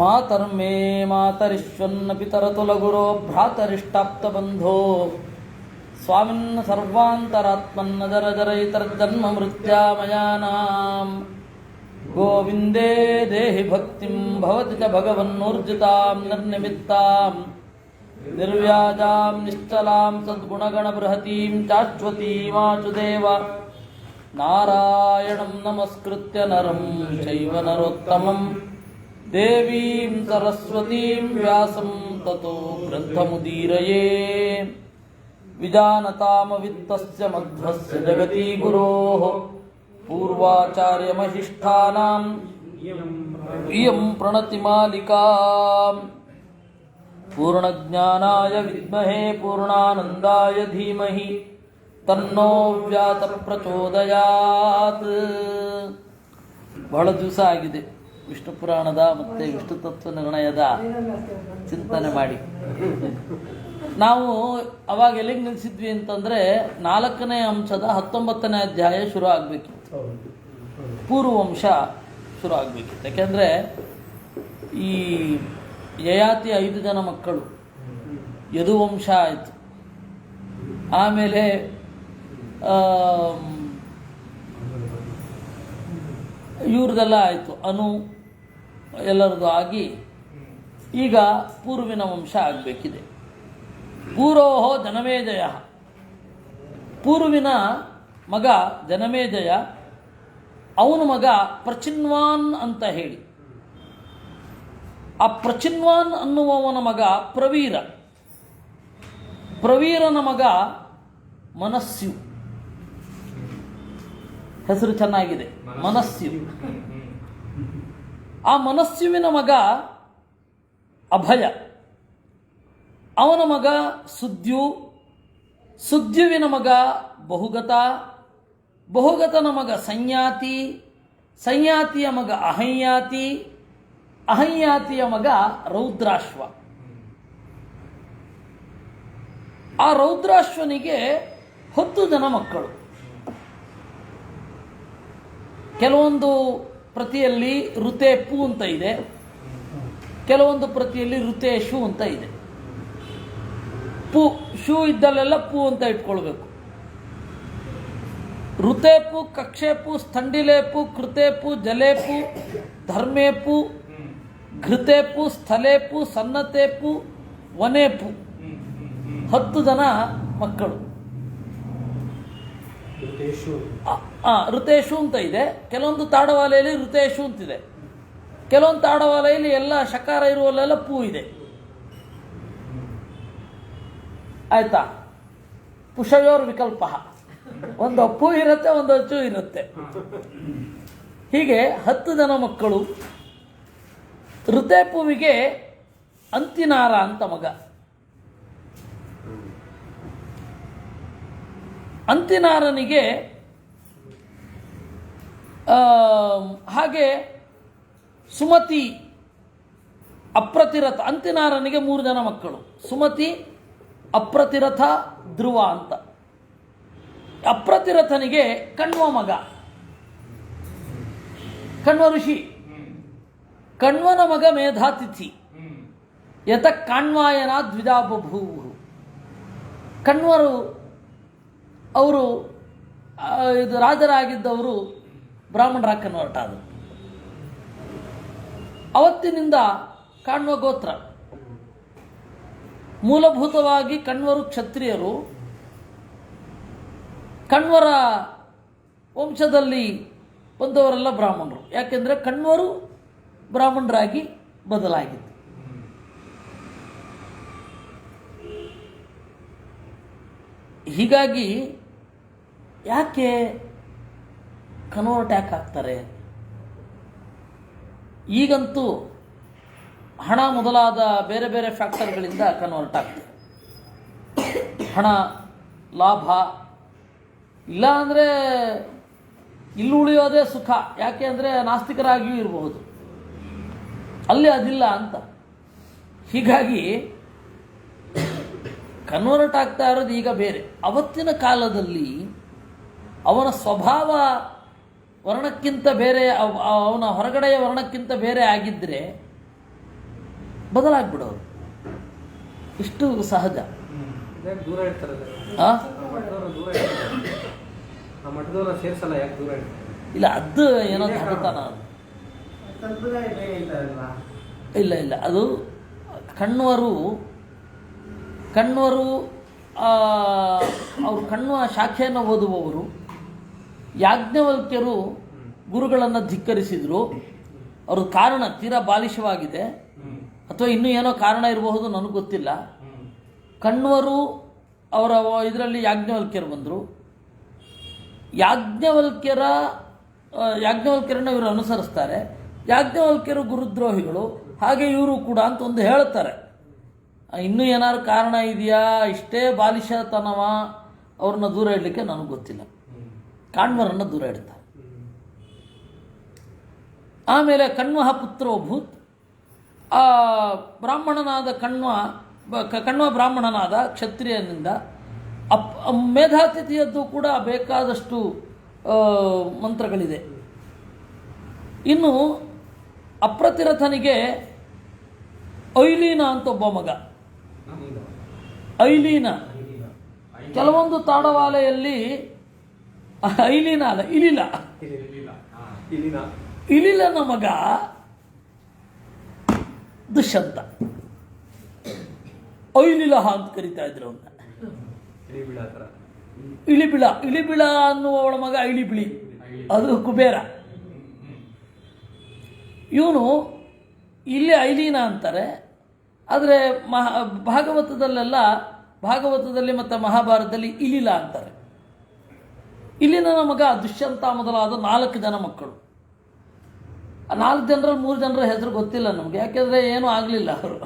ಮಾತರ್ಮೇ ಮಾತರಿಶ್ವನ್ನ ಪಿತರತುಲಗುರೋ ಭ್ರಾತರಿಷ್ಟಾಪ್ತಬಂಧೋ ಸ್ವಾಮಿನ್ನ ಸರ್ವಾಂತರಾತ್ಮನ್ನ ಜರ ಜರೈತರ್ಜನ್ಮ ಮೃತ್ಯಾಮಯಾನಾಂ ಗೋವಿಂದೇ ದೇಹಿ ಭಕ್ತಿಂ ಭವತಿ ಚ ಭಗವನ್ನೂರ್ಜಿತಾಂ ನಿರ್ನಿಮಿತ್ತಾಂ ನಿರ್ವ್ಯಾಜಾಂ ನಿಶ್ಚಲಾಂ ಸದ್ಗುಣಗಣಬೃಹತೀಂ ಚಾಶ್ವತೀಮಾಚುದೇವ ನಾರಾಯಣಂ ನಮಸ್ಕೃತ್ಯ ನರಂ ಚೈವ ನರೋತ್ತಮಂ ದೇವೀಂ ಸರಸ್ವತೀಂ ವ್ಯಾಸಂ ತತೋ ಗ್ರಂಥಮುದೀರಯೇ ವಿಜಾನತಾಮವಿತ್ತಸ್ಯ ಮಧ್ವಸ್ಯ ಜಗತಿ ಗುರೋಃ ಪೂರ್ವಾಚಾರ್ಯಮಹಿಷ್ಠಾನಾಂ ಇಯಂ ಪ್ರಣತಿಮಾಲಿಕಾ ಪೂರ್ಣಜ್ಞಾನಾಯ ವಿದ್ಮಹೇ ಪೂರ್ಣಾನಂದಾಯ ಧೀಮಹಿ ತನ್ನೋ ವ್ಯಾಸ ಪ್ರಚೋದಯಾತ್. ಬಹಳ ದಿವಸ ಆಗಿದೆ ವಿಷ್ಣು ಪುರಾಣದ ಮತ್ತು ವಿಷ್ಣು ತತ್ವ ನಿರ್ಣಯದ ಚಿಂತನೆ ಮಾಡಿ. ನಾವು ಅವಾಗ ಎಲ್ಲಿಗೆ ನಿಲ್ಲಿಸಿದ್ವಿ ಅಂತಂದರೆ 4ನೇ ಅಂಶದ 19ನೇ ಅಧ್ಯಾಯ ಶುರು ಆಗಬೇಕಿತ್ತು, ಪೂರ್ವವಂಶ ಶುರು ಆಗಬೇಕಿತ್ತು. ಯಾಕೆಂದರೆ ಈ ಯಯಾತಿ 5 ಜನ ಮಕ್ಕಳು, ಯದುವಂಶ ಆಯಿತು, ಆಮೇಲೆ ಇವ್ರದೆಲ್ಲ ಆಯಿತು, ಅನು ಎಲ್ಲರದು ಆಗಿ ಈಗ ಪೂರ್ವಿನ ವಂಶ ಆಗಬೇಕಿದೆ. ಪೂರೋಹೋ ಜನಮೇಜಯ, ಪೂರ್ವಿನ ಮಗ ಜನಮೇಜಯ, ಅವನ ಮಗ ಪ್ರಚಿನ್ವಾನ್ ಅಂತ ಹೇಳಿ. ಆ ಪ್ರಚಿನ್ವಾನ್ ಅನ್ನುವವನ ಮಗ ಪ್ರವೀರ, ಪ್ರವೀರನ ಮಗ ಮನಸ್ಸು. ಹೆಸರು ಚೆನ್ನಾಗಿದೆ, ಮನಸ್ಸು. ಆ ಮನಸ್ಸುವಿನ ಮಗ ಅಭಯ, ಅವನ ಮಗ ಸುದ್ಯು, ಸುದ್ಯುವಿನ ಮಗ ಬಹುಗತ, ಬಹುಗತನ ಮಗ ಸಂಯಾತಿ, ಸಂಯಾತಿಯ ಮಗ ಅಹಂಯಾತಿ, ಅಹಂಯಾತಿಯ ಮಗ ರೌದ್ರಾಶ್ವ. ಆ ರೌದ್ರಾಶ್ವನಿಗೆ 10 ಜನ ಮಕ್ಕಳು. ಕೆಲವೊಂದು ಪ್ರತಿಯಲ್ಲಿ ಋತೇಪು ಅಂತ ಇದೆ, ಕೆಲವೊಂದು ಪ್ರತಿಯಲ್ಲಿ ಋತೇಶು ಅಂತ ಇದೆ. ಪು ಶೂ ಇದ್ದಲ್ಲೆಲ್ಲ ಪು ಅಂತ ಇಟ್ಕೊಳ್ಬೇಕು. ಋತೇಪು, ಕಕ್ಷೇಪು, ಸ್ಥಂಡಿಲೇಪು, ಕೃತೇಪು, ಜಲೇಪು, ಧರ್ಮೇಪು, ಘೃತೇಪು, ಸ್ಥಲೇಪು, ಸನ್ನತೇಪು, ವನೇಪು. 10 ಜನ ಮಕ್ಕಳು. ಋತೇಶು ಅಂತ ಇದೆ, ಕೆಲವೊಂದು ತಾಡವಾಲೆಯಲ್ಲಿ ಋತೇಶು ಅಂತಿದೆ, ಕೆಲವೊಂದು ತಾಡವಾಲೆಯಲ್ಲಿ ಎಲ್ಲ ಶಕಾರ ಇರುವಲ್ಲೆಲ್ಲ ಪೂ ಇದೆ. ಆಯ್ತಾ? ಪುಷಯೋರ್ ವಿಕಲ್ಪ, ಒಂದು ಅಪ್ಪು ಇರುತ್ತೆ, ಒಂದು ಅಚ್ಚು ಇರುತ್ತೆ. ಹೀಗೆ 10 ಜನ ಮಕ್ಕಳು. ಋತೇಪುವಿಗೆ ಅಂತಿನಾರ ಅಂತ ಮಗ. ಅಂತಿನಾರನಿಗೆ ಹಾಗೆ ಸುಮತಿ, ಅಪ್ರತಿರಥ. ಅಂತಿನಾರನಿಗೆ 3 ಜನ ಮಕ್ಕಳು, ಸುಮತಿ, ಅಪ್ರತಿರಥ, ಧ್ರುವ ಅಂತ. ಅಪ್ರತಿರಥನಿಗೆ ಕಣ್ವ ಮಗ, ಕಣ್ವ ಋಷಿ. ಕಣ್ವನ ಮಗ ಮೇಧಾತಿಥಿ. ಯತ ಕಾಣ್ವಾಯನ ದ್ವಿಜಾ ಬಭೂವು. ಕಣ್ವರು ಅವರು ಇದು ರಾಜರಾಗಿದ್ದವರು ಬ್ರಾಹ್ಮಣರಾಗಿ ಕನ್ವರ್ಟ್ ಆದರು. ಅವತ್ತಿನಿಂದ ಕಾಣ್ವ ಗೋತ್ರ. ಮೂಲಭೂತವಾಗಿ ಕಣ್ವರು ಕ್ಷತ್ರಿಯರು. ಕಣ್ವರ ವಂಶದಲ್ಲಿ ಬಂದವರೆಲ್ಲ ಬ್ರಾಹ್ಮಣರು. ಯಾಕೆಂದರೆ ಕಣ್ವರು ಬ್ರಾಹ್ಮಣರಾಗಿ ಬದಲಾಗಿತ್ತು. ಹೀಗಾಗಿ ಯಾಕೆ ಕನ್ವರ್ಟ್ ಯಾಕೆ ಆಗ್ತಾರೆ? ಈಗಂತೂ ಹಣ ಮೊದಲಾದ ಬೇರೆ ಬೇರೆ ಫ್ಯಾಕ್ಟರ್ಗಳಿಂದ ಕನ್ವರ್ಟ್ ಆಗ್ತದೆ. ಹಣ, ಲಾಭ, ಇಲ್ಲ ಅಂದರೆ ಇಲ್ಲಿ ಉಳಿಯೋದೇ ಸುಖ. ಯಾಕೆ ಅಂದರೆ ನಾಸ್ತಿಕರಾಗಿಯೂ ಇರಬಹುದು, ಅಲ್ಲಿ ಅದಿಲ್ಲ ಅಂತ. ಹೀಗಾಗಿ ಕನ್ವರ್ಟ್ ಆಗ್ತಾ ಇರೋದು ಈಗ ಬೇರೆ. ಅವತ್ತಿನ ಕಾಲದಲ್ಲಿ ಅವನ ಸ್ವಭಾವ ವರ್ಣಕ್ಕಿಂತ ಬೇರೆ, ಅವನ ಹೊರಗಡೆಯ ವರ್ಣಕ್ಕಿಂತ ಬೇರೆ ಆಗಿದ್ದರೆ ಬದಲಾಗ್ಬಿಡೋರು. ಇಷ್ಟು ಸಹಜ. ದೂರ ಇರ್ತಾರಲ್ಲ ಆ? ಮಠದವರ ಸೇರ್ಸಲ್ಲ, ಯಾಕೆ ದೂರ ಇರ್ತಾರೆ? ಇಲ್ಲ, ಅದು ಏನೋ ಧರ್ಮತನ ಅದು. ಇಲ್ಲ ಇಲ್ಲ, ಅದು ಕಣ್ವರು ಅವರು ಕಣ್ವ ಶಾಖೆಯನ್ನು ಓದುವವರು. ಯಾಜ್ಞವಲ್ಕ್ಯರು ಗುರುಗಳನ್ನು ಧಿಕ್ಕರಿಸಿದರು. ಅವ್ರದ್ದು ಕಾರಣ ತೀರಾ ಬಾಲಿಶವಾಗಿದೆ, ಅಥವಾ ಇನ್ನೂ ಏನೋ ಕಾರಣ ಇರಬಹುದು, ನನಗೆ ಗೊತ್ತಿಲ್ಲ. ಕಣ್ವರು ಅವರ ಇದರಲ್ಲಿ ಯಾಜ್ಞವಲ್ಕ್ಯರು ಬಂದರು. ಯಾಜ್ಞವಲ್ಕ್ಯರನ್ನು ಇವರು ಅನುಸರಿಸ್ತಾರೆ. ಯಾಜ್ಞವಲ್ಕ್ಯರು ಗುರುದ್ರೋಹಿಗಳು, ಹಾಗೆ ಇವರು ಕೂಡ ಅಂತ ಒಂದು ಹೇಳ್ತಾರೆ. ಇನ್ನೂ ಏನಾದ್ರು ಕಾರಣ ಇದೆಯಾ, ಇಷ್ಟೇ ಬಾಲಿಶತನವ ಅವ್ರನ್ನ ದೂರ ಇಡಲಿಕ್ಕೆ ನನಗೆ ಗೊತ್ತಿಲ್ಲ. ಕಾಣ್ವರನ್ನು ದೂರ ಇಡ್ತಾರೆ. ಆಮೇಲೆ ಕಣ್ವ ಪುತ್ರೋಭೂತ್, ಆ ಬ್ರಾಹ್ಮಣನಾದ ಕಣ್ವ ಬ್ರಾಹ್ಮಣನಾದ ಕ್ಷತ್ರಿಯನಿಂದ ಮೇಧಾತಿಥಿಯದ್ದು ಕೂಡ ಬೇಕಾದಷ್ಟು ಮಂತ್ರಗಳಿದೆ. ಇನ್ನು ಅಪ್ರತಿರಥನಿಗೆ ಐಲೀನ ಅಂತ ಒಬ್ಬ ಮಗ. ಐಲೀನ ಕೆಲವೊಂದು ತಾಡವಾಲೆಯಲ್ಲಿ ಐಲೀನ ಅಲ್ಲ, ಇಲಿಲನ ಮಗ ದುಷ್ಯಂತ. ಐಲಿಲಹ ಅಂತ ಕರಿತಾ ಇದ್ರು ಅವನ್ನ. ಇಳಿಬಿಳ ಅನ್ನುವವಳ ಮಗ ಇಳಿಬಿಳಿ, ಅದು ಕುಬೇರ. ಇವನು ಇಲ್ಲಿ ಐಲೀನ ಅಂತಾರೆ, ಆದರೆ ಭಾಗವತದಲ್ಲಿ ಮತ್ತು ಮಹಾಭಾರತದಲ್ಲಿ ಇಲಿಲ ಅಂತಾರೆ. ಇಲಿನ ಮಗ ದುಷ್ಯಂತ ಮೊದಲಾದ 4 ಜನ ಮಕ್ಕಳು. ಆ 4 ಜನರಲ್ಲಿ 3 ಜನರ ಹೆಸರು ಗೊತ್ತಿಲ್ಲ ನಮಗೆ, ಯಾಕೆಂದರೆ ಏನೂ ಆಗಲಿಲ್ಲ ಅವರು.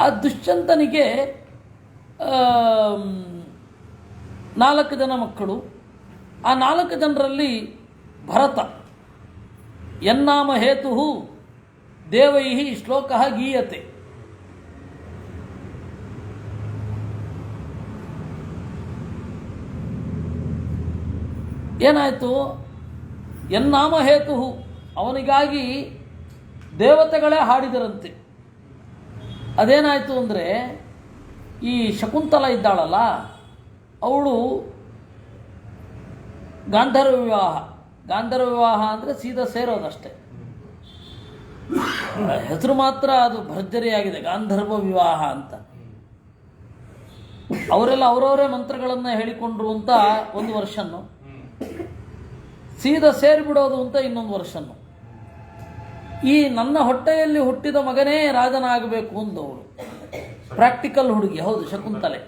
ಆ ದುಷ್ಯಂತನಿಗೆ 4 ಜನ ಮಕ್ಕಳು. ಆ 4 ಜನರಲ್ಲಿ ಭರತ ಯನ್ನಾಮ ಹೇತು ದೇವೈ ಶ್ಲೋಕ ಗೀಯತೆ. ಏನಾಯಿತು? ಯನ್ನಾಮ ಹೇತು, ಅವನಿಗಾಗಿ ದೇವತೆಗಳೇ ಹಾಡಿದರಂತೆ. ಅದೇನಾಯಿತು ಅಂದರೆ, ಈ ಶಕುಂತಲ ಇದ್ದಾಳಲ್ಲ, ಅವಳು ಗಾಂಧರ್ವ ವಿವಾಹ ಅಂದರೆ ಸೀದಾ ಸೇರೋದಷ್ಟೆ. ಹೆಸರು ಮಾತ್ರ ಅದು ಭರ್ಜರಿಯಾಗಿದೆ, ಗಾಂಧರ್ವ ವಿವಾಹ ಅಂತ. ಅವರೆಲ್ಲ ಅವರವರೇ ಮಂತ್ರಗಳನ್ನು ಹೇಳಿಕೊಂಡ್ರು ಅಂತ 1 ವರ್ಷನ್ನು, ಸೀದಾ ಸೇರಿಬಿಡೋದು ಅಂತ ಇನ್ನೊಂದು ವರ್ಷನ್ನು. ಈ ನನ್ನ ಹೊಟ್ಟೆಯಲ್ಲಿ ಹುಟ್ಟಿದ ಮಗನೇ ರಾಜನಾಗಬೇಕು ಅಂದವಳು. ಪ್ರಾಕ್ಟಿಕಲ್ ಹುಡುಗಿ, ಹೌದು, ಶಕುಂತಲೆ.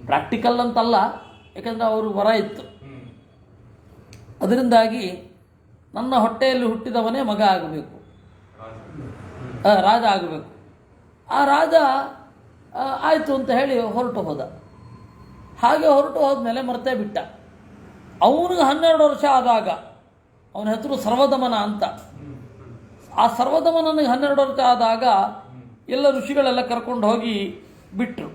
ಪ್ರಾಕ್ಟಿಕಲ್ ಅಂತಲ್ಲ, ಯಾಕಂದರೆ ಅವರು ವರ ಇತ್ತು. ಅದರಿಂದಾಗಿ ನನ್ನ ಹೊಟ್ಟೆಯಲ್ಲಿ ಹುಟ್ಟಿದವನೇ ಮಗ ಆಗಬೇಕು, ರಾಜ ಆಗಬೇಕು. ಆ ರಾಜ ಆಯಿತು ಅಂತ ಹೇಳಿ ಹೊರಟು ಹೋದ. ಹಾಗೆ ಹೊರಟು ಹೋದ್ಮೇಲೆ ಮರ್ತೇ ಬಿಟ್ಟ. ಅವನಿಗೆ 12 ವರ್ಷ ಆದಾಗ, ಅವನ ಹೆಸರು ಸರ್ವದಮನ ಅಂತ. ಆ ಸರ್ವದಮನನಿಗೆ 12 ವರ್ಷ ಆದಾಗ ಎಲ್ಲ ಋಷಿಗಳೆಲ್ಲ ಕರ್ಕೊಂಡು ಹೋಗಿ ಬಿಟ್ಟರು.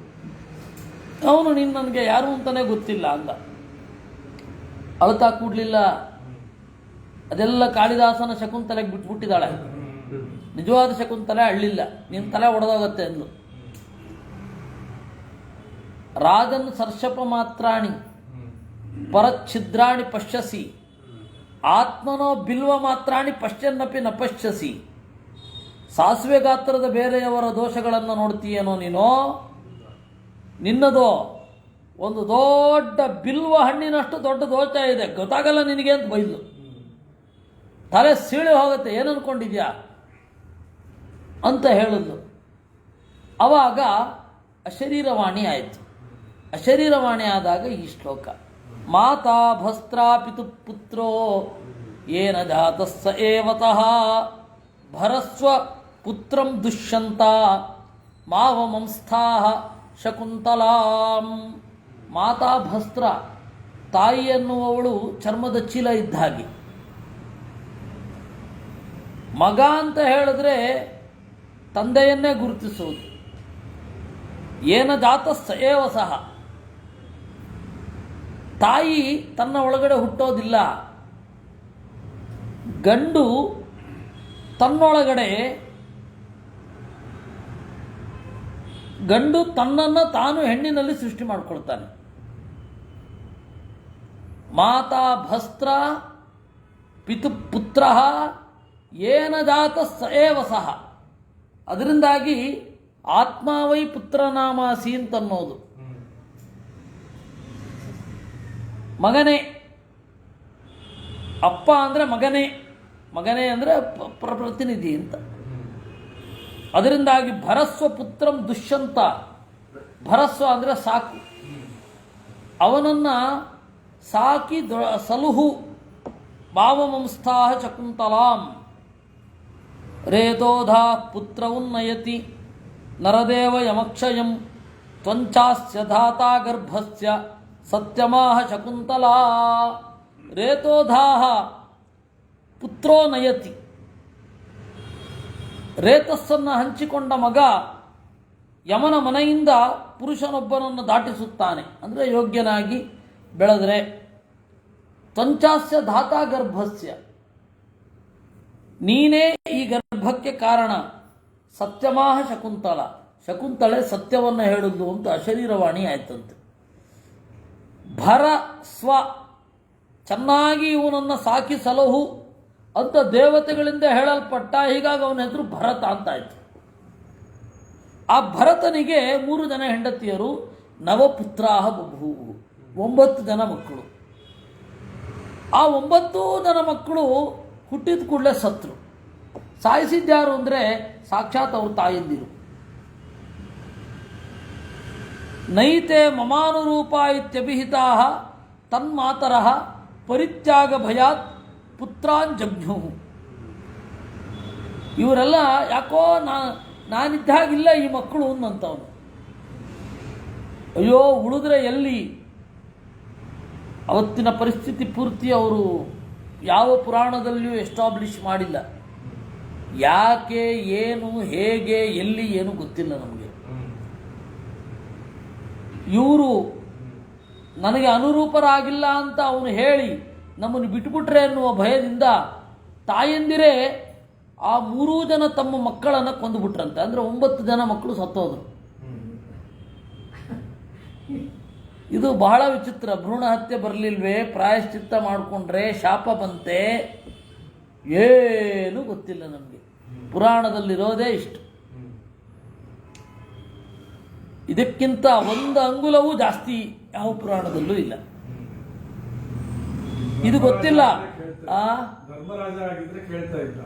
ಅವನು ನೀನು ನನಗೆ ಯಾರು ಅಂತಲೇ ಗೊತ್ತಿಲ್ಲ ಅಂದ. ಅಳ್ತಾ ಕೂಡಲಿಲ್ಲ. ಅದೆಲ್ಲ ಕಾಳಿದಾಸನ ಶಕುಂತಲೆಗೆ ಬಿಟ್ಬಿಟ್ಟಿದ್ದಾಳೆ. ನಿಜವಾದ ಶಕುಂತಲೆ ಅಳ್ಳಿಲ್ಲ. ನಿನ್ನ ತಲೆ ಒಡೆದೋಗತ್ತೆ ಅಂದ್ಲು. ರಾಜನ್ ಸರ್ಷಪ ಮಾತ್ರಾಣಿ ಪರಚ್ಛಿದ್ರಾಣಿ ಪಶ್ಯಸಿ, ಆತ್ಮನೋ ಬಿಲ್ವ ಮಾತ್ರಾಣಿ ಪಶ್ಯನ್ನಪಿ ನ ಪಶ್ಯಸಿ. ಸಾಸಿವೆ ಗಾತ್ರದ ಬೇರೆಯವರ ದೋಷಗಳನ್ನು ನೋಡ್ತೀಯೇನೋ ನೀನೋ, ನಿನ್ನದೋ ಒಂದು ದೊಡ್ಡ ಬಿಲ್ವ ಹಣ್ಣಿನಷ್ಟು ದೊಡ್ಡ ದೋಷ ಇದೆ, ಗೊತ್ತಾಗಲ್ಲ ನಿನಗೆ ಅಂತ ಬೈದ್ಲು. ತಲೆ ಸೀಳಿ ಹೋಗುತ್ತೆ, ಏನು ಅಂದ್ಕೊಂಡಿದ್ಯಾ ಅಂತ ಹೇಳಿದ್ಲು. ಆವಾಗ ಅಶರೀರವಾಣಿ ಆಯಿತು. ಅಶರೀರವಾಣಿ ಆದಾಗ ಈ ಶ್ಲೋಕ: ಮಾತಾ ಭಸ್ತ್ರಾಪಿತು ಪುತ್ರೋ ಏನ ಜಾತಸ್ಸ ಏವತಃ ಭರಸ್ವ ಪುತ್ರಂ ದುಷ್ಯಂತ ಮಾವಮಂಸ್ಥಾಃ ಶಕುಂತಲಾಂ. ಮಾತಾ ಭಸ್ತ್ರ, ತಾಯಿ ಎನ್ನುವವಳು ಚರ್ಮದ ಚೀಲ ಇದ್ದ ಹಾಗೆ. ಮಗ ಅಂತ ಹೇಳಿದ್ರೆ ತಂದೆಯನ್ನೇ ಗುರುತಿಸುವುದು. ಏನ ಜಾತಸ್ಸ ಏವ ಸಹ, ತಾಯಿ ತನ್ನ ಒಳಗಡೆ ಹುಟ್ಟೋದಿಲ್ಲ. ಗಂಡು ತನ್ನೊಳಗಡೆ ಗಂಡು ತನ್ನನ್ನು ತಾನು ಹೆಣ್ಣಿನಲ್ಲಿ ಸೃಷ್ಟಿ ಮಾಡಿಕೊಳ್ತಾನೆ. ಮಾತಾ ಭಸ್ತ್ರ ಪಿತು ಪುತ್ರ ಏನ ಜಾತ ಸ ಏವ ಸಹ. ಅದರಿಂದಾಗಿ ಆತ್ಮಾವೈ ಪುತ್ರನಾಮಾಸಿ ಅಂತನ್ನೋದು. ಮಗನೇ, ಅಪ್ಪ ಅಂದರೆ ಮಗನೇ, ಮಗನೇ ಅಂದರೆ ಪ್ರತಿನಿಧಿ ಅಂತ. ಅದರಿಂದಾಗಿ ಭರಸ್ವ ಪುತ್ರಂ ದುಷ್ಯಂತ. ಭರಸ್ವ ಅಂದರೆ ಸಾಕು, ಅವನನ್ನು ಸಾಕಿ ಸಲುಹು ಭಾವಮಂಸ್ಥಾ ಶಕುಂತಲಾಂ ರೇತೋಧಾ ಪುತ್ರ ಉನ್ನಯತಿ ನರದೇವ ಯಮಕ್ಷಯಂ ತ್ವಂಚಾಸ್ಯ ಧಾತಾ ಗರ್ಭಸ್ಯ ಸತ್ಯಮಾಹ ಶಕುಂತಲಾ. ರೇತೋಧಾಹ ಪುತ್ರೋ ನಯತಿ. ರೇತಸ್ಸನ್ನು ಹಂಚಿಕೊಂಡ ಮಗ ಯಮನ ಮನೆಯಿಂದ ಪುರುಷನೊಬ್ಬನನ್ನು ದಾಟಿಸುತ್ತಾನೆ, ಅಂದರೆ ಯೋಗ್ಯನಾಗಿ ಬೆಳೆದರೆ. ತ್ವಂಚಾಸ್ಯ ಧಾತಾ ಗರ್ಭಸ್ಯ, ನೀನೇ ಈ ಗರ್ಭಕ್ಕೆ ಕಾರಣ. ಸತ್ಯಮಾಹ ಶಕುಂತಲ, ಶಕುಂತಳೆ ಸತ್ಯವನ್ನು ಹೇಳುವುದು ಅಂತ ಅಶರೀರವಾಣಿ ಆಯ್ತಂತೆ. ಭರ ಸ್ವ, ಚೆನ್ನಾಗಿ ಇವನನ್ನು ಸಾಕಿ ಸಲಹು ಅಂತ ದೇವತೆಗಳಿಂದ ಹೇಳಲ್ಪಟ್ಟ. ಹೀಗಾಗಿ ಅವನ ಹೆಸರು ಭರತ ಅಂತಾಯ್ತು. ಆ ಭರತನಿಗೆ 3 ಜನ ಹೆಂಡತಿಯರು, ನವಪುತ್ರಾಹ ಬಭೂವು, 9 ಜನ ಮಕ್ಕಳು. ಆ 9 ಜನ ಮಕ್ಕಳು ಹುಟ್ಟಿದ ಕೂಡಲೇ ಸತ್ರು. ಸಾಯಿಸಿದ್ಯಾರು ಅಂದರೆ ಸಾಕ್ಷಾತ್ ಅವ್ರ ತಾಯಂದಿರು. ನೈತೆ ಮಮಾನುರೂಪ ಇತ್ಯಭಿಹಿತಾ ತನ್ಮಾತರಃ ಪರಿತ್ಯಾಗ ಭಯಾತ್ ಪುತ್ರಾನ್ ಜಗ್ಞು. ಇವರೆಲ್ಲ ಯಾಕೋ ನಾನಿದ್ದಾಗಿಲ್ಲ ಈ ಮಕ್ಕಳು ಅನ್ನಂಥವನು. ಅಯ್ಯೋ, ಉಳಿದ್ರೆ ಎಲ್ಲಿ? ಅವತ್ತಿನ ಪರಿಸ್ಥಿತಿ ಪೂರ್ತಿ ಅವರು ಯಾವ ಪುರಾಣದಲ್ಲಿಯೂ ಎಸ್ಟಾಬ್ಲಿಷ್ ಮಾಡಿಲ್ಲ. ಯಾಕೆ, ಏನು, ಹೇಗೆ, ಎಲ್ಲಿ, ಏನು ಗೊತ್ತಿಲ್ಲ ನಮಗೆ. ಇವರು ನನಗೆ ಅನುರೂಪರಾಗಿಲ್ಲ ಅಂತ ಅವನು ಹೇಳಿ ನಮ್ಮನ್ನು ಬಿಟ್ಟುಬಿಟ್ರೆ ಅನ್ನುವ ಭಯದಿಂದ ತಾಯಂದಿರೇ ಆ 3 ಜನ ತಮ್ಮ ಮಕ್ಕಳನ್ನು ಕೊಂದುಬಿಟ್ರಂತೆ. ಅಂದರೆ 9 ಜನ ಮಕ್ಕಳು ಸತ್ತೋದ್ರು. ಇದು ಬಹಳ ವಿಚಿತ್ರ. ಭ್ರೂಣ ಹತ್ಯೆ ಬರಲಿಲ್ವೇ, ಪ್ರಾಯಶ್ಚಿತ್ತ ಮಾಡಿಕೊಂಡ್ರೆ ಶಾಪ ಬಂತೆ, ಏನು ಗೊತ್ತಿಲ್ಲ ನಮಗೆ. ಪುರಾಣದಲ್ಲಿರೋದೇ ಇಷ್ಟು. ಇದಕ್ಕಿಂತ 1 ಅಂಗುಲವೂ ಜಾಸ್ತಿ ಯಾವ ಪುರಾಣದಲ್ಲೂ ಇಲ್ಲ. ಇದು ಗೊತ್ತಿಲ್ಲ. ಧರ್ಮರಾಜ ಆಗಿದ್ರೆ ಕೇಳ್ತಾ ಇದ್ದ.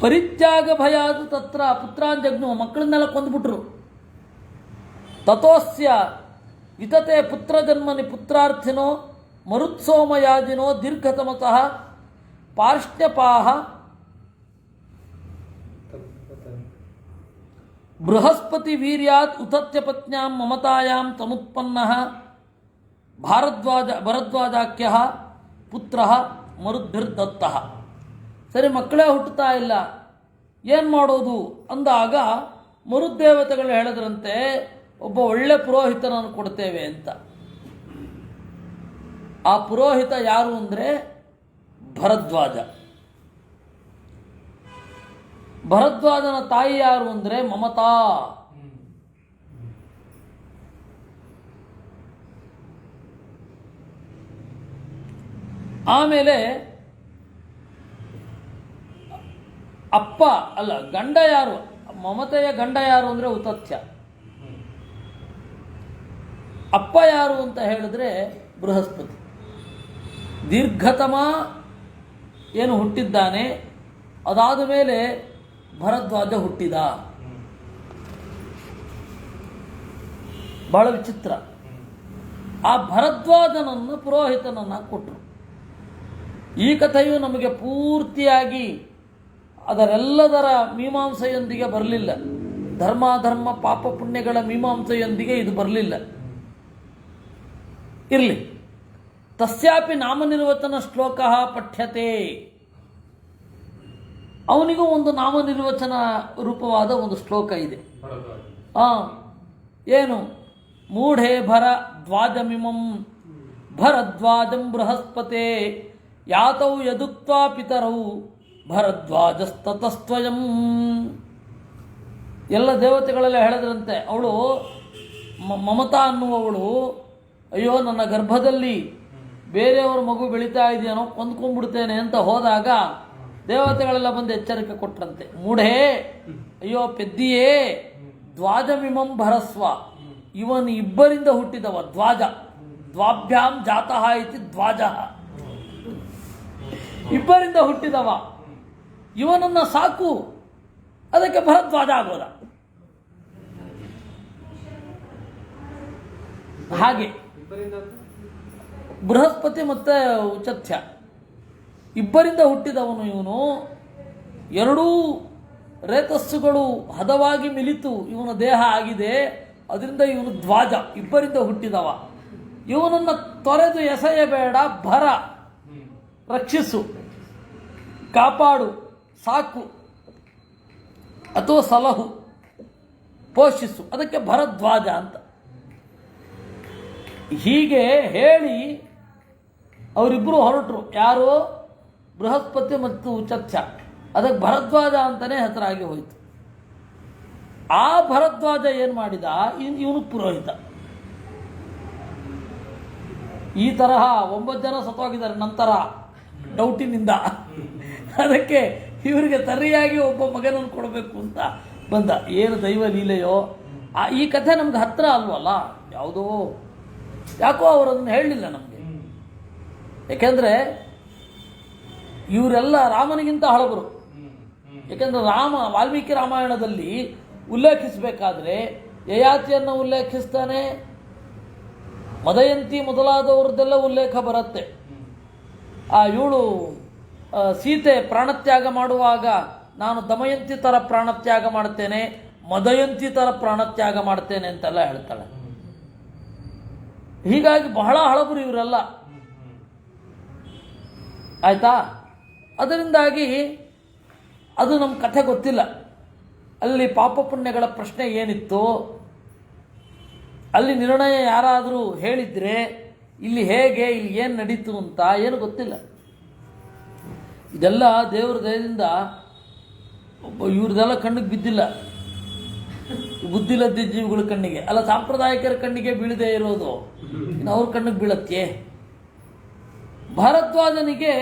ಪರಿತ್ಯಾಗ ಭಯಾದು ತತ್ರ ಪುತ್ರಾಂಜಗ್ನು, ಮಕ್ಕಳನ್ನೆಲ್ಲ ಕೊಂದ್ಬಿಟ್ರು. ತಥೋಸ್ಯ ವಿತತೆ ಪುತ್ರ ಜನ್ಮನಿ ಪುತ್ರಾರ್ಥಿನೋ ಮರುತ್ಸೋಮಯಾಜಿನೋ ದೀರ್ಘತಮತಃ ಪಾರ್ಷ್ಣ್ಯಪಾಹ ಬೃಹಸ್ಪತಿ ವೀರ್ಯಾತ್ ಉತತ್ಯ ಪತ್ನ್ಯಾಂ ಮಮತಾಯಾಂ ತಮುತ್ಪನ್ನಃ ಭರದ್ವಾಜಾಖ್ಯ ಪುತ್ರ ಮರುದ್ಭಿರ್ದತ್ತಃ. ಸರಿ, ಮಕ್ಕಳೇ ಹುಟ್ಟುತ್ತಾ ಇಲ್ಲ, ಏನು ಮಾಡೋದು ಅಂದಾಗ ಮರುದೇವತೆಗಳು ಹೇಳಿದ್ರಂತೆ, ಒಬ್ಬ ಒಳ್ಳೆ ಪುರೋಹಿತನನ್ನು ಕೊಡ್ತೇವೆ ಅಂತ. ಆ ಪುರೋಹಿತ ಯಾರು ಅಂದರೆ ಭರದ್ವಾಜ. ಭರದ್ವಾಜನ ತಾಯಿ ಯಾರು ಅಂದರೆ ಮಮತಾ. ಆಮೇಲೆ ಅಪ್ಪ ಅಲ್ಲ, ಗಂಡ ಯಾರು, ಮಮತೆಯ ಗಂಡ ಯಾರು ಅಂದರೆ ಉತತ್ಯ. ಅಪ್ಪ ಯಾರು ಅಂತ ಹೇಳಿದ್ರೆ ಬೃಹಸ್ಪತಿ. ದೀರ್ಘತಮ ಏನು ಹುಟ್ಟಿದ್ದಾನೆ, ಅದಾದ ಮೇಲೆ ಭರದ್ವಾಜ ಹುಟ್ಟಿದ. ಬಹಳ ವಿಚಿತ್ರ. ಆ ಭರದ್ವಾಜನನ್ನು ಪುರೋಹಿತನನ್ನು ಕೊಟ್ಟರು. ಈ ಕಥೆಯು ನಮಗೆ ಪೂರ್ತಿಯಾಗಿ ಅದರೆಲ್ಲದರ ಮೀಮಾಂಸೆಯೊಂದಿಗೆ ಬರಲಿಲ್ಲ. ಧರ್ಮಾಧರ್ಮ ಪಾಪ ಪುಣ್ಯಗಳ ಮೀಮಾಂಸೆಯೊಂದಿಗೆ ಇದು ಬರಲಿಲ್ಲ. ಇರಲಿ. ತಸ್ಯಾಪಿ ನಾಮನಿರ್ವಚನ ಶ್ಲೋಕ ಪಠ್ಯತೆ. ಅವನಿಗೂ ಒಂದು ನಾಮನಿರ್ವಚನ ರೂಪವಾದ ಒಂದು ಶ್ಲೋಕ ಇದೆ. ಏನು? ಮೂಢೇ ಭರ ದ್ವಾಜಮಿಮಂ ಭರದ್ವಾಜಂ ಬೃಹಸ್ಪತೆ ಯಾತೌ ಯದುಕ್ತ್ವಾ ಪಿತರೌ ಭರದ್ವಾಜಸ್ತತಸ್ತ್ವಯಂ. ಎಲ್ಲ ದೇವತೆಗಳೆಲ್ಲ ಹೇಳಿದ್ರಂತೆ, ಅವಳು ಮಮತಾ ಅನ್ನುವವಳು, ಅಯ್ಯೋ ನನ್ನ ಗರ್ಭದಲ್ಲಿ ಬೇರೆಯವ್ರ ಮಗು ಬೆಳೀತಾ ಇದೆಯೇನೋ ಕೊಂದ್ಕೊಂಡ್ಬಿಡ್ತೇನೆ ಅಂತ ಹೋದಾಗ ದೇವತೆಗಳೆಲ್ಲ ಬಂದು ಎಚ್ಚರಿಕೆ ಕೊಟ್ರಂತೆ. ಮೂಢೇ, ಅಯ್ಯೋ ಪೆದ್ದಿಯೇ, ದ್ವಾಜಮಿಮಂ ಭರಸ್ವ, ಇವನು ಇಬ್ಬರಿಂದ ಹುಟ್ಟಿದವ ದ್ವಾಜ, ದ್ವಾಭ್ಯಾಂ ಜಾತಃ ಇತಿ ದ್ವಾಜ, ಇಬ್ಬರಿಂದ ಹುಟ್ಟಿದವ, ಇವನನ್ನ ಸಾಕು, ಅದಕ್ಕೆ ಭರದ್ವಾಜ ಆಗೋದ. ಹಾಗೆ ಇಬ್ಬರಿಂದ ಬೃಹಸ್ಪತಿ ಮತ್ತೆ ಉಚಥ್ಯ ಇಬ್ಬರಿಂದ ಹುಟ್ಟಿದವನು ಇವನು. ಎರಡೂ ರೇತಸ್ಸುಗಳು ಹದವಾಗಿ ಮಿಲಿತು ಇವನ ದೇಹ ಆಗಿದೆ, ಅದರಿಂದ ಇವನು ದ್ವಾಜ, ಇಬ್ಬರಿಂದ ಹುಟ್ಟಿದವ. ಇವನನ್ನು ತೊರೆದು ಎಸೆಯಬೇಡ, ಭರ, ರಕ್ಷಿಸು, ಕಾಪಾಡು, ಸಾಕು ಅಥವಾ ಸಲಹು, ಪೋಷಿಸು, ಅದಕ್ಕೆ ಭರದ್ವಾಜ ಅಂತ. ಹೀಗೆ ಹೇಳಿ ಅವರಿಬ್ಬರು ಹೊರಟರು. ಯಾರು? ಬೃಹಸ್ಪತಿ ಮತ್ತು ಉಚಥ್ಯ. ಅದಕ್ಕೆ ಭರದ್ವಾಜ ಅಂತಲೇ ಹೆಸರಾಗಿ ಹೋಯಿತು. ಆ ಭರದ್ವಾಜ ಏನು ಮಾಡಿದ? ಇವನು ಪುರೋಹಿತ. ಈ ತರಹ 9 ಜನ ಸತ್ತೋಗಿದ್ದಾರೆ ನಂತರ ಡೌಟಿನಿಂದ. ಅದಕ್ಕೆ ಇವರಿಗೆ ಸರಿಯಾಗಿ ಒಬ್ಬ ಮಗನನ್ನು ಕೊಡಬೇಕು ಅಂತ ಬಂದ. ಏನು ದೈವ ಲೀಲೆಯೋ. ಈ ಕಥೆ ನಮ್ಗೆ ಹತ್ರ ಅಲ್ವಲ್ಲ, ಯಾವುದೋ ಯಾಕೋ ಅವರನ್ನು ಹೇಳಲಿಲ್ಲ ನಮಗೆ. ಯಾಕೆಂದರೆ ಇವರೆಲ್ಲ ರಾಮನಿಗಿಂತ ಹಳಬರು. ಯಾಕೆಂದರೆ ವಾಲ್ಮೀಕಿ ರಾಮಾಯಣದಲ್ಲಿ ಉಲ್ಲೇಖಿಸಬೇಕಾದ್ರೆ ಯಯಾತಿಯನ್ನು ಉಲ್ಲೇಖಿಸ್ತಾನೆ, ಮದಯಂತಿ ಮೊದಲಾದವ್ರದ್ದೆಲ್ಲ ಉಲ್ಲೇಖ ಬರುತ್ತೆ. ಇವಳು ಸೀತೆ ಪ್ರಾಣತ್ಯಾಗ ಮಾಡುವಾಗ ನಾನು ದಮಯಂತಿ ಥರ ಪ್ರಾಣತ್ಯಾಗ ಮಾಡ್ತೇನೆ, ಮದಯಂತಿ ಥರ ಪ್ರಾಣತ್ಯಾಗ ಮಾಡ್ತೇನೆ ಅಂತೆಲ್ಲ ಹೇಳ್ತಾಳೆ. ಹೀಗಾಗಿ ಬಹಳ ಹಳಬರು ಇವರೆಲ್ಲ, ಆಯ್ತಾ? ಅದರಿಂದಾಗಿ ಅದು ನಮ್ಮ ಕಥೆ ಗೊತ್ತಿಲ್ಲ. ಅಲ್ಲಿ ಪಾಪ ಪುಣ್ಯಗಳ ಪ್ರಶ್ನೆ ಏನಿತ್ತು, ಅಲ್ಲಿ ನಿರ್ಣಯ ಯಾರಾದರೂ ಹೇಳಿದರೆ ಇಲ್ಲಿ ಹೇಗೆ, ಇಲ್ಲಿ ಏನು ನಡೀತು ಅಂತ ಏನು ಗೊತ್ತಿಲ್ಲ. ಇದೆಲ್ಲ ದೇವರ ದಯದಿಂದ ಇವ್ರದೆಲ್ಲ ಕಣ್ಣಿಗೆ ಬಿದ್ದಿಲ್ಲ, ಬುದ್ಧಿಲದ್ದ ಜೀವಿಗಳ ಕಣ್ಣಿಗೆ ಅಲ್ಲ, ಸಾಂಪ್ರದಾಯಿಕರ ಕಣ್ಣಿಗೆ ಬೀಳದೇ ಇರೋದು ಇನ್ನು ಅವ್ರ ಕಣ್ಣಿಗೆ ಬೀಳತ್ತೆ. ಭರದ್ವಾಜನಿಗೆ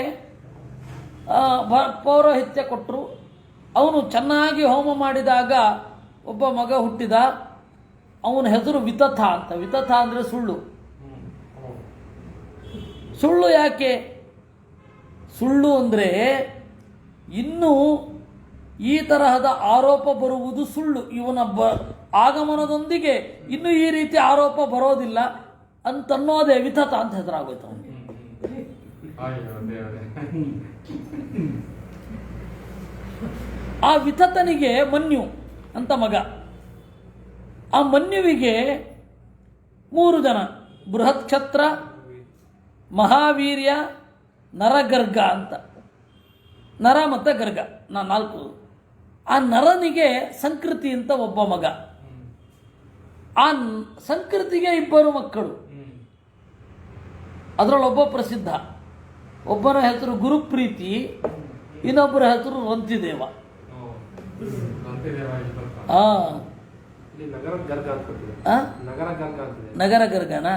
ಪೌರೋಹಿತ್ಯ ಕೊಟ್ಟರು. ಅವನು ಚೆನ್ನಾಗಿ ಹೋಮ ಮಾಡಿದಾಗ ಒಬ್ಬ ಮಗ ಹುಟ್ಟಿದ. ಅವನ ಹೆಸರು ವಿತಥ ಅಂತ. ವಿತಥ ಅಂದರೆ ಸುಳ್ಳು. ಸುಳ್ಳು ಯಾಕೆ? ಸುಳ್ಳು ಅಂದರೆ ಇನ್ನೂ ಈ ತರಹದ ಆರೋಪ ಬರುವುದು ಸುಳ್ಳು. ಇವನ ಆಗಮನದೊಂದಿಗೆ ಇನ್ನೂ ಈ ರೀತಿ ಆರೋಪ ಬರೋದಿಲ್ಲ ಅಂತನ್ನೋದೇ ವಿತಥ ಅಂತ ಹೆಸರಾಗೋಯ್ತು ಅವನಿಗೆ. ಆ ವಿತಥನಿಗೆ ಮನ್ಯು ಅಂತ ಮಗ. ಆ ಮನ್ಯುವಿಗೆ 3 ಜನ, ಬೃಹತ್ಕ್ಷತ್ರ, ಮಹಾವೀರ್ಯ, ನರಗರ್ಗ ಅಂತ. ನರ ಮತ್ತು ಗರ್ಗ 4. ಆ ನರನಿಗೆ ಸಂಕೃತಿ ಅಂತ ಒಬ್ಬ ಮಗ. ಆ ಸಂಕೃತಿಗೆ 2 ಮಕ್ಕಳು. ಅದರಲ್ಲೊಬ್ಬ ಪ್ರಸಿದ್ಧ. ಒಬ್ಬನ ಹೆಸರು ಗುರುಪ್ರೀತಿ, ಇನ್ನೊಬ್ಬರ ಹೆಸರು ರಂತಿದೇವ. ನಗರ ಗರ್ಗನ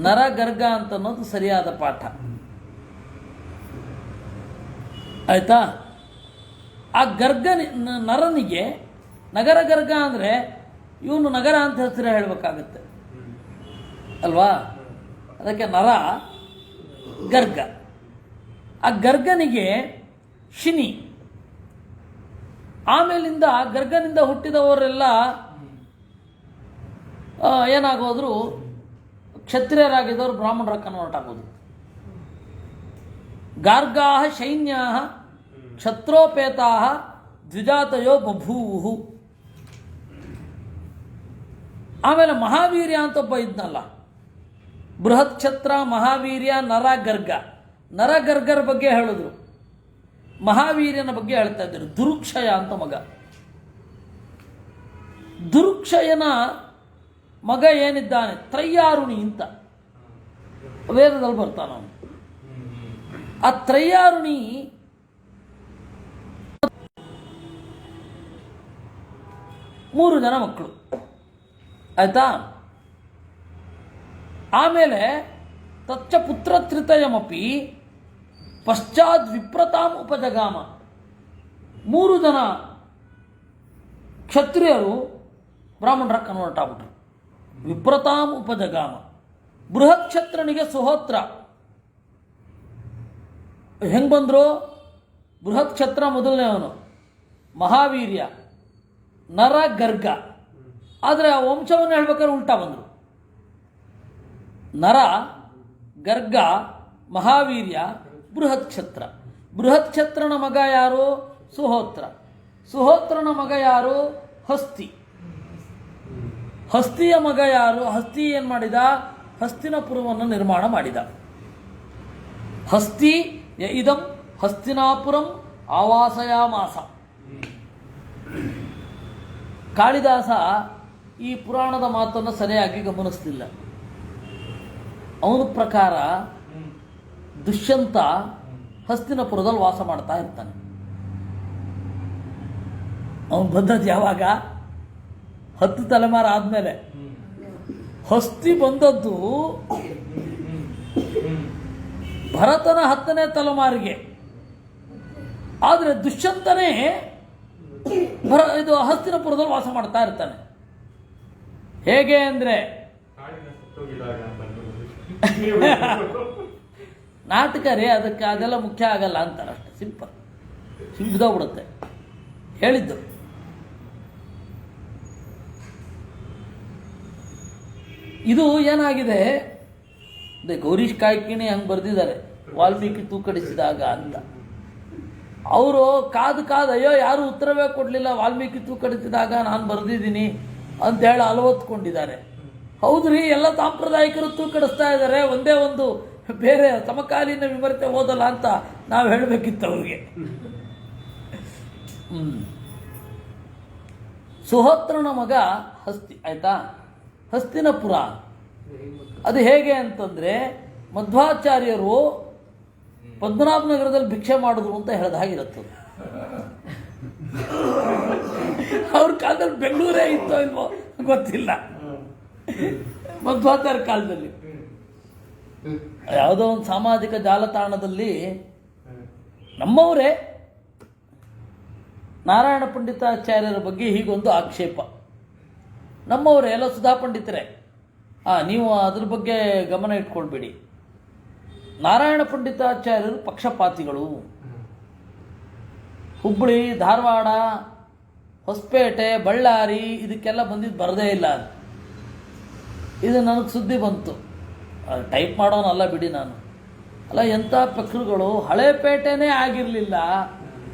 ನರ ಗರ್ಗ ಅಂತ ಅನ್ನೋದು ಸರಿಯಾದ ಪಾಠ, ಆಯ್ತಾ? ಆ ನರನಿಗೆ ನಗರ ಗರ್ಗ ಅಂದರೆ ಇವನು ನಗರ ಅಂತ ಹೆಸರು ಹೇಳಬೇಕಾಗತ್ತೆ ಅಲ್ವಾ? ಅದಕ್ಕೆ ನರ ಗರ್ಗ. ಆ ಗರ್ಗನಿಗೆ ಶಿನಿ. ಆಮೇಲಿಂದ ಗರ್ಗನಿಂದ ಹುಟ್ಟಿದವರೆಲ್ಲ ಏನಾಗೋದ್ರು, ಕ್ಷತ್ರಿಯರಾಗಿದ್ದವರು ಬ್ರಾಹ್ಮಣರ ಕನ್ವರ್ಟ್ ಆಗೋದು. ಗಾರ್ಗಾ ಶೈನ್ಯಾ ಕ್ಷತ್ರೋಪೇತಾ ದ್ವಿಜಾತಯೋ ಬಭೂವು. ಆಮೇಲೆ ಮಹಾವೀರ್ಯ ಅಂತ ಒಬ್ಬ ಇದ್ನಲ್ಲ, ಬೃಹತ್ ಕ್ಷತ್ರ, ಮಹಾವೀರ್ಯ, ನರಗರ್ಗ. ನರಗರ್ಗರ ಬಗ್ಗೆ ಹೇಳಿದ್ರು, ಮಹಾವೀರ್ಯನ ಬಗ್ಗೆ ಹೇಳ್ತಾ ಇದ್ದರು. ದುರುಕ್ಷಯ ಅಂತ ಮಗ. ದುರುಕ್ಷಯನ ಮಗ ಏನಿದ್ದಾನೆ ತ್ರಯ್ಯಾರುಣಿ ಅಂತ ವೇದದಲ್ಲಿ ಬರ್ತಾನ ಅವನು. ಆ ತ್ರಯ್ಯಾರುಣಿ ಮೂರು ಜನ ಮಕ್ಕಳು, ಆಯ್ತಾ. ಆಮೇಲೆ ತಚ್ಚ ಪುತ್ರತ್ರಿತಯಮಪಿ ಪಶ್ಚಾತ್ ವಿಪ್ರತಾಂ ಉಪಜಗಾಮ. ಮೂರು ಜನ ಕ್ಷತ್ರಿಯರು ಬ್ರಾಹ್ಮಣರ ಕನ್ವರ್ಟ್ ಆಗ್ಬಿಟ್ರು. ವಿಪ್ರತಾಂ ಉಪಜಗಾಮ. ಬೃಹತ್ ಕ್ಷತ್ರನಿಗೆ ಸುಹೋತ್ರ ಹೆಂಗೆ ಬಂದರು? ಬೃಹತ್ ಕ್ಷತ್ರ ಮೊದಲನೇವನು ಮಹಾವೀರ್ಯ, ನರ, ಗರ್ಗ. ಆದರೆ ಆ ವಂಶವನ್ನು ಹೇಳ್ಬೇಕಾದ್ರೆ ಉಲ್ಟಾ ಬಂದರು. ನರ, ಗರ್ಗ, ಮಹಾವೀರ್ಯ, ಬೃಹತ್ ಕ್ಷತ್ರ. ಬೃಹತ್ ಕ್ಷತ್ರನ ಮಗ ಯಾರು? ಸುಹೋತ್ರ. ಸುಹೋತ್ರನ ಮಗ ಯಾರು? ಹಸ್ತಿ. ಹಸ್ತಿಯ ಮಗ ಯಾರು? ಹಸ್ತಿ ಏನು ಮಾಡಿದ? ಹಸ್ತಿನಪುರವನ್ನು ನಿರ್ಮಾಣ ಮಾಡಿದ. ಹಸ್ತಿ ಇದಂ ಹಸ್ತಿನಾಪುರಂ ಆವಾಸಯಾಮಾಸ. ಕಾಳಿದಾಸ ಈ ಪುರಾಣದ ಮಾತನ್ನು ಸರಿಯಾಗಿ ಗಮನಿಸಲಿಲ್ಲ. ಅವನ ಪ್ರಕಾರ ದುಷ್ಯಂತ ಹಸ್ತಿನಪುರದಲ್ಲಿ ವಾಸ ಮಾಡ್ತಾ ಇರ್ತಾನೆ. ಅವನು ಬಂದದ್ದು ಯಾವಾಗ? 10 ತಲೆಮಾರು ಆದಮೇಲೆ. ಹಸ್ತಿ ಬಂದದ್ದು ಭರತನ 10ನೇ ತಲೆಮಾರಿಗೆ. ಆದರೆ ದುಷ್ಯಂತನೇ ಇದು ಹಸ್ತಿನಪುರದಲ್ಲಿ ವಾಸ ಮಾಡ್ತಾ ಇರ್ತಾನೆ. ಹೇಗೆ ಅಂದರೆ ನಾಟಕ ರೀ, ಅದಕ್ಕೆ ಅದೆಲ್ಲ ಮುಖ್ಯ ಆಗಲ್ಲ ಅಂತಾರೆ ಅಷ್ಟೆ. ಸಿಂಪಲ್, ಸಿಂಬಿದೋಗ್ಬಿಡುತ್ತೆ ಹೇಳಿದ್ದು. ಇದು ಏನಾಗಿದೆ, ಗೌರೀಶ್ ಕಾಯ್ಕಿಣಿ ಹಂಗೆ ಬರೆದಿದ್ದಾರೆ, ವಾಲ್ಮೀಕಿ ತೂಕಡಿಸಿದಾಗ ಅಂತ. ಅವರು ಕಾದು ಅಯ್ಯೋ ಯಾರು ಉತ್ತರವೇ ಕೊಡಲಿಲ್ಲ, ವಾಲ್ಮೀಕಿ ತೂಕಡಿಸಿದಾಗ ನಾನು ಬರೆದಿದ್ದೀನಿ ಅಂತೇಳಿ ಅಲವತ್ಕೊಂಡಿದ್ದಾರೆ. ಹೌದ್ರಿ, ಎಲ್ಲ ಸಾಂಪ್ರದಾಯಿಕರು ತೂಕಡಿಸ್ತಾ ಇದ್ದಾರೆ, ಒಂದೇ ಒಂದು ಬೇರೆ ಸಮಕಾಲೀನ ವಿಮರ್ಶೆ ಓದಲ್ಲ ಅಂತ ನಾವು ಹೇಳಬೇಕಿತ್ತು ಅವ್ರಿಗೆ. ಸುಹೋತ್ರನ ಮಗ ಹಸ್ತಿ, ಆಯ್ತಾ. ಹಸ್ತಿನಪುರ ಅದು ಹೇಗೆ ಅಂತಂದರೆ, ಮಧ್ವಾಚಾರ್ಯರು ಪದ್ಮನಾಭನಗರದಲ್ಲಿ ಭಿಕ್ಷೆ ಮಾಡಿದ್ರು ಅಂತ ಹೇಳಿದ ಹಾಗಿರುತ್ತದೆ. ಅವ್ರ ಕಾಲದಲ್ಲಿ ಬೆಂಗಳೂರೇ ಇತ್ತೋ ಇಲ್ವೋ ಗೊತ್ತಿಲ್ಲ. ಮಧ್ವಾಚಾರ್ಯ ಕಾಲದಲ್ಲಿ ಯಾವುದೋ ಒಂದು ಸಾಮಾಜಿಕ ಜಾಲತಾಣದಲ್ಲಿ ನಮ್ಮವರೇ ನಾರಾಯಣ ಪಂಡಿತಾಚಾರ್ಯರ ಬಗ್ಗೆ ಹೀಗೊಂದು ಆಕ್ಷೇಪ. ನಮ್ಮವರೇ ಎಲ್ಲ ಸುಧಾ ಪಂಡಿತರೇ, ನೀವು ಅದ್ರ ಬಗ್ಗೆ ಗಮನ ಇಟ್ಕೊಳ್ಬೇಡಿ. ನಾರಾಯಣ ಪಂಡಿತಾಚಾರ್ಯರು ಪಕ್ಷಪಾತಿಗಳು. ಹುಬ್ಬಳ್ಳಿ, ಧಾರವಾಡ, ಹೊಸಪೇಟೆ, ಬಳ್ಳಾರಿ ಇದಕ್ಕೆಲ್ಲ ಬಂದಿದ್ದು ಬರದೇ ಇಲ್ಲ. ಇದು ನನಗೆ ಸುದ್ದಿ ಬಂತು. ಟೈಪ್ ಮಾಡೋನಲ್ಲ ಬಿಡಿ ನಾನು. ಅಲ್ಲ, ಎಂಥ ಪಕ್ಷರುಗಳು. ಹಳೇಪೇಟೆನೇ ಆಗಿರಲಿಲ್ಲ,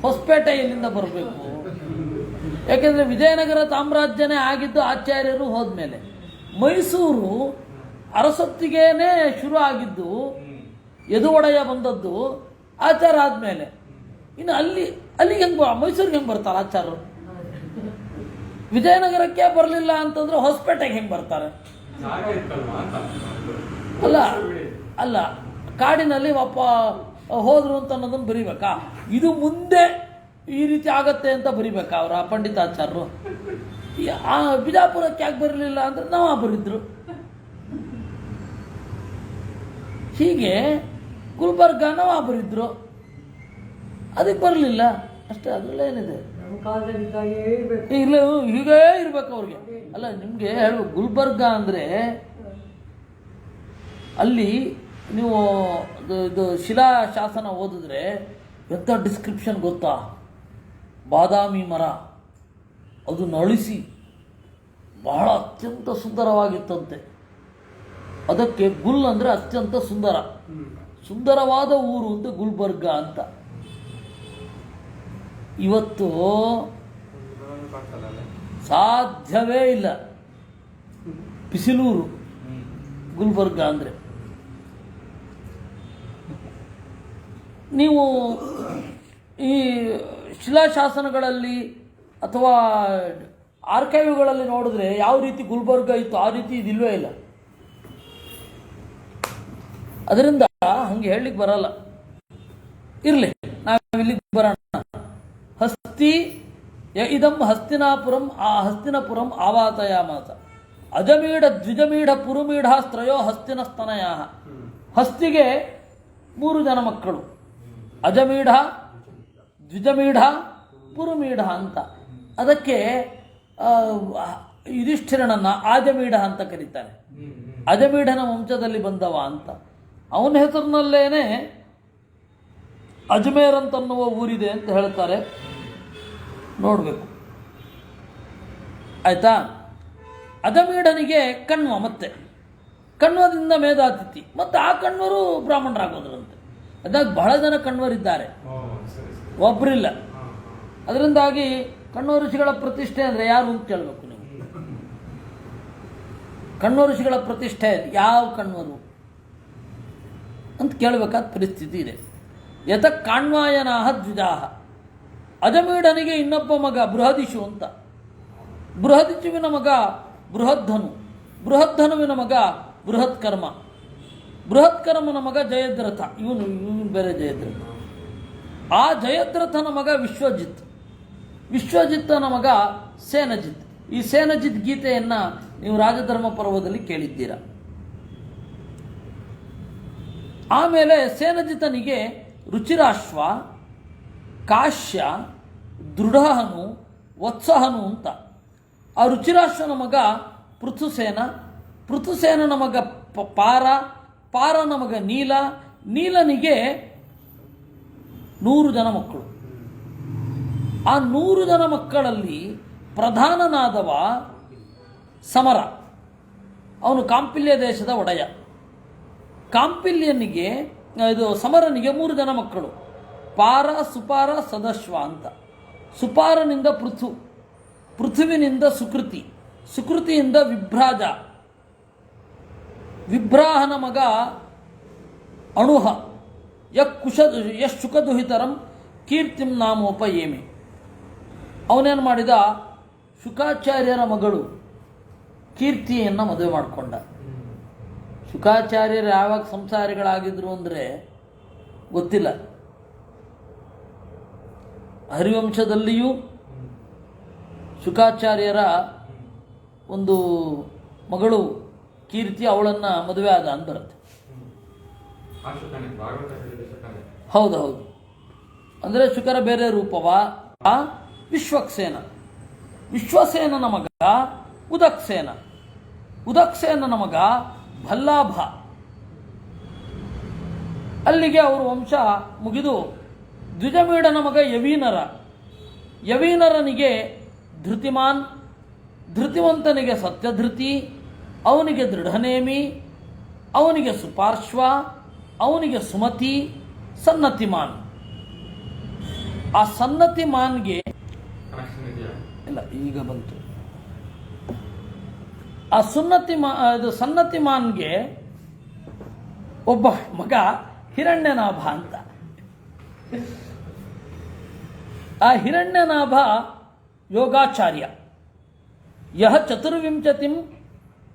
ಹೊಸಪೇಟೆ ಇಲ್ಲಿಂದ ಬರಬೇಕು. ಯಾಕೆಂದರೆ ವಿಜಯನಗರ ಸಾಮ್ರಾಜ್ಯನೇ ಆಗಿದ್ದು ಆಚಾರ್ಯರು ಹೋದ್ಮೇಲೆ. ಮೈಸೂರು ಅರಸೊತ್ತಿಗೇನೆ ಶುರು ಆಗಿದ್ದು, ಯದುವಡೆಯ ಬಂದದ್ದು ಆಚಾರ ಆದಮೇಲೆ. ಇನ್ನು ಅಲ್ಲಿಗೆ ಹೆಂಗೆ ಮೈಸೂರಿಗೆ ಹೆಂಗೆ ಬರ್ತಾರೆ ಆಚಾರ್ಯರು? ವಿಜಯನಗರಕ್ಕೆ ಬರಲಿಲ್ಲ ಅಂತಂದ್ರೆ ಹೊಸಪೇಟೆಗೆ ಹೆಂಗೆ ಬರ್ತಾರೆ? ಅಲ್ಲ ಕಾಡಿನಲ್ಲಿ ಹೋದ್ರು ಅಂತ ಅನ್ನೋದನ್ನು ಬರಿಬೇಕಾ? ಇದು ಮುಂದೆ ಈ ರೀತಿ ಆಗತ್ತೆ ಅಂತ ಬರಿಬೇಕಾ ಅವರ ಪಂಡಿತಾಚಾರ್ಯರು? ಆ ಬಿಜಾಪುರಕ್ಕೆ ಯಾಕೆ ಬರಲಿಲ್ಲ ಅಂದ್ರೆ ನಾವು ಬರಿದ್ರು. ಹೀಗೆ ಗುಲ್ಬರ್ಗ ನಾವು ಬರಿದ್ರು, ಅದಕ್ಕೆ ಬರಲಿಲ್ಲ ಅಷ್ಟೇ. ಅದರಲ್ಲೇನಿದೆ, ಇಲ್ಲ ಹೀಗೇ ಇರ್ಬೇಕು ಅವ್ರಿಗೆ. ಅಲ್ಲ, ನಿಮಗೆ ಹೇಳುವ ಗುಲ್ಬರ್ಗ ಅಂದರೆ ಅಲ್ಲಿ ನೀವು ಇದು ಶಿಲಾಶಾಸನ ಓದಿದ್ರೆ ಎಂಥ ಡಿಸ್ಕ್ರಿಪ್ಷನ್ ಗೊತ್ತಾ? ಬಾದಾಮಿ ಮರ ಅದು ನಳಿಸಿ ಬಹಳ ಅತ್ಯಂತ ಸುಂದರವಾಗಿತ್ತಂತೆ. ಅದಕ್ಕೆ ಗುಲ್ ಅಂದರೆ ಅತ್ಯಂತ ಸುಂದರವಾದ ಊರು ಅಂತ ಗುಲ್ಬರ್ಗ ಅಂತ. ಇವತ್ತು ಸಾಧ್ಯವೇ ಇಲ್ಲ, ಬಿಸಿಲೂರು ಗುಲ್ಬರ್ಗ ಅಂದರೆ. ನೀವು ಈ ಶಿಲಾಶಾಸನಗಳಲ್ಲಿ ಅಥವಾ ಆರ್ಕೈವ್ಗಳಲ್ಲಿ ನೋಡಿದ್ರೆ ಯಾವ ರೀತಿ ಗುಲ್ಬರ್ಗ ಇತ್ತು ಆ ರೀತಿ ಇದಿಲ್ವೇ ಇಲ್ಲ. ಅದರಿಂದ ಹಂಗೆ ಹೇಳಲಿಕ್ಕೆ ಬರಲ್ಲ. ಇರಲಿ, ನಾವಿಲ್ಲಿಗೆ ಬರೋಣ. ಹಸ್ತಿ ಇದಂ ಹಸ್ತಿನಾಪುರಂ ಹಸ್ತಿನಪುರಂ ಆವಾತಯಾಮಾಸ ಅಜಮೀಢ ದ್ವಿಜಮೀಢ ಪುರುಮೀಢ ಸ್ತ್ರಯೋ ಹಸ್ತಿನ ಸ್ತನಯ. ಹಸ್ತಿಗೆ 3 ಜನ ಮಕ್ಕಳು, ಅಜಮೀಢ, ದ್ವಿಜಮೀಢ, ಪುರುಮೀಢ ಅಂತ. ಅದಕ್ಕೆ ಯುಧಿಷ್ಠಿರನನ್ನ ಆಜಮೀಢ ಅಂತ ಕರೀತಾರೆ. ಅಜಮೀಢನ ವಂಶದಲ್ಲಿ ಬಂದವ ಅಂತ. ಅವನ ಹೆಸರಿನಲ್ಲೇನೆ ಅಜ್ಮೇರ್ ಅಂತನ್ನುವ ಊರಿದೆ ಅಂತ ಹೇಳ್ತಾರೆ. ನೋಡಬೇಕು, ಆಯ್ತಾ. ಅಜಮೀಢನಿಗೆ ಕಣ್ವ, ಮತ್ತೆ ಕಣ್ವದಿಂದ ಮೇಧಾತಿಥಿ, ಮತ್ತು ಆ ಕಣ್ವರು ಬ್ರಾಹ್ಮಣರಾಗೋದ್ರಂತೆ. ಅದಾಗ ಬಹಳ ಜನ ಕಣ್ವರಿದ್ದಾರೆ, ಒಬ್ಬರಿಲ್ಲ. ಅದರಿಂದಾಗಿ ಕಣ್ವ ಋಷಿಗಳ ಪ್ರತಿಷ್ಠೆ ಅಂದರೆ ಯಾರು ಅಂತ ಕೇಳಬೇಕು ನೀವು. ಕಣ್ವ ಋಷಿಗಳ ಪ್ರತಿಷ್ಠೆ ಯಾವ ಕಣ್ವರು ಅಂತ ಕೇಳಬೇಕಾದ ಪರಿಸ್ಥಿತಿ ಇದೆ. ಯತ ಕಾಣ್ವಾಯನಾಹ ದ್ವಿಜಾಹ. ಅಜಮೀಢನಿಗೆ ಇನ್ನೊಬ್ಬ ಮಗ ಬೃಹದಿಶು ಅಂತ. ಬೃಹದಿಶುವಿನ ಮಗ ಬೃಹದ್ಧನು, ಬೃಹದ್ಧನುವಿನ ಮಗ ಬೃಹತ್ಕರ್ಮ, ಬೃಹತ್ಕರ್ಮನ ಮಗ ಜಯದ್ರಥ. ಇವನು ಬೇರೆ ಜಯದ್ರಥ. ಆ ಜಯದ್ರಥನ ಮಗ ವಿಶ್ವಜಿತ್, ವಿಶ್ವಜಿತ್ತನ ಮಗ ಸೇನಜಿತ್. ಈ ಸೇನಜಿತ್ ಗೀತೆಯನ್ನು ನೀವು ರಾಜಧರ್ಮ ಪರ್ವದಲ್ಲಿ ಕೇಳಿದ್ದೀರ. ಆಮೇಲೆ ಸೇನಜಿತನಿಗೆ ರುಚಿರಾಶ್ವ, ಕಾಶ್ಯ, ದೃಢಹನು, ವತ್ಸಹನು ಅಂತ. ಆ ರುಚಿರಾಶ್ವನ ಮಗ ಪೃಥುಸೇನ, ಪೃಥುಸೇನನ ಮಗ ಪಾರ, ಪಾರನ ಮಗ ನೀಲ, ನೀಲನಿಗೆ 100 ಜನ ಮಕ್ಕಳು. ಆ 100 ಜನ ಮಕ್ಕಳಲ್ಲಿ ಪ್ರಧಾನನಾದವ ಸಮರ. ಅವನು ಕಾಂಪಿಲ್ಯ ದೇಶದ ಒಡೆಯ. ಕಾಂಪಿಲ್ಯನಿಗೆ ಸಮರನಿಗೆ 3 ಜನ ಮಕ್ಕಳು, ಪಾರ, ಸುಪಾರ, ಸದಶ್ವ ಅಂತ. ಸುಪಾರನಿಂದ ಪೃಥು, ಪೃಥುವಿನಿಂದ ಸುಕೃತಿ, ಸುಕೃತಿಯಿಂದ ವಿಭ್ರಾಜ, ವಿಭ್ರಾಹನ ಮಗ ಅಣುಹ, ಶುಕದುಹಿತರಂ ಕೀರ್ತಿಂ ನಾಮೋಪಯೇಮಿ. ಅವನೇನು ಮಾಡಿದ, ಶುಕಾಚಾರ್ಯರ ಮಗಳು ಕೀರ್ತಿಯನ್ನು ಮದುವೆ ಮಾಡಿಕೊಂಡ. ಶುಕಾಚಾರ್ಯರು ಯಾವಾಗ ಸಂಸಾರಿಗಳಾಗಿದ್ರು ಅಂದರೆ ಗೊತ್ತಿಲ್ಲ. ಹರಿವಂಶದಲ್ಲಿಯೂ ಶುಕಾಚಾರ್ಯರ ಒಂದು ಮಗಳು ಕೀರ್ತಿ, ಅವಳನ್ನು ಮದುವೆ ಆದ ಅಂತ ಬರುತ್ತೆ. ಹೌದು ಹೌದು, ಅಂದರೆ ಶುಕರ ಬೇರೆ ರೂಪವ. ವಿಶ್ವಕ್ಸೇನ, ವಿಶ್ವಸೇನನ ಮಗ ಉದಕ್ಸೇನ, ಉದಕ್ಸೇನನ ಮಗ ಭಲ್ಲಾಭ. ಅಲ್ಲಿಗೆ ಅವರು ವಂಶ ಮುಗಿದು ದ್ವಿಜಮೀಢನ ಮಗ ಯವೀನರ, ಯವೀನರನಿಗೆ ಧೃತಿಮಾನ್, ಧೃತಿವಂತನಿಗೆ ಸತ್ಯಧೃತಿ, ಅವನಿಗೆ ದೃಢನೇಮಿ, ಅವನಿಗೆ ಸುಪಾರ್ಶ್ವ, ಅವನಿಗೆ ಸುಮತಿ, ಸನ್ನತಿಮಾನ್. ಆ ಸನ್ನತಿಮಾನ್ಗೆ ಇಲ್ಲ, ಈಗ ಬಂತು. ಆ ಸನ್ನತಿಮಾನ್ಗೆ ಒಬ್ಬ ಮಗ ಹಿರಣ್ಯನಾಭ ಅಂತ. ಆ ಹಿರಣ್ಯನಾಭ ಯೋಗಾಚಾರ್ಯ. ಯಹ 24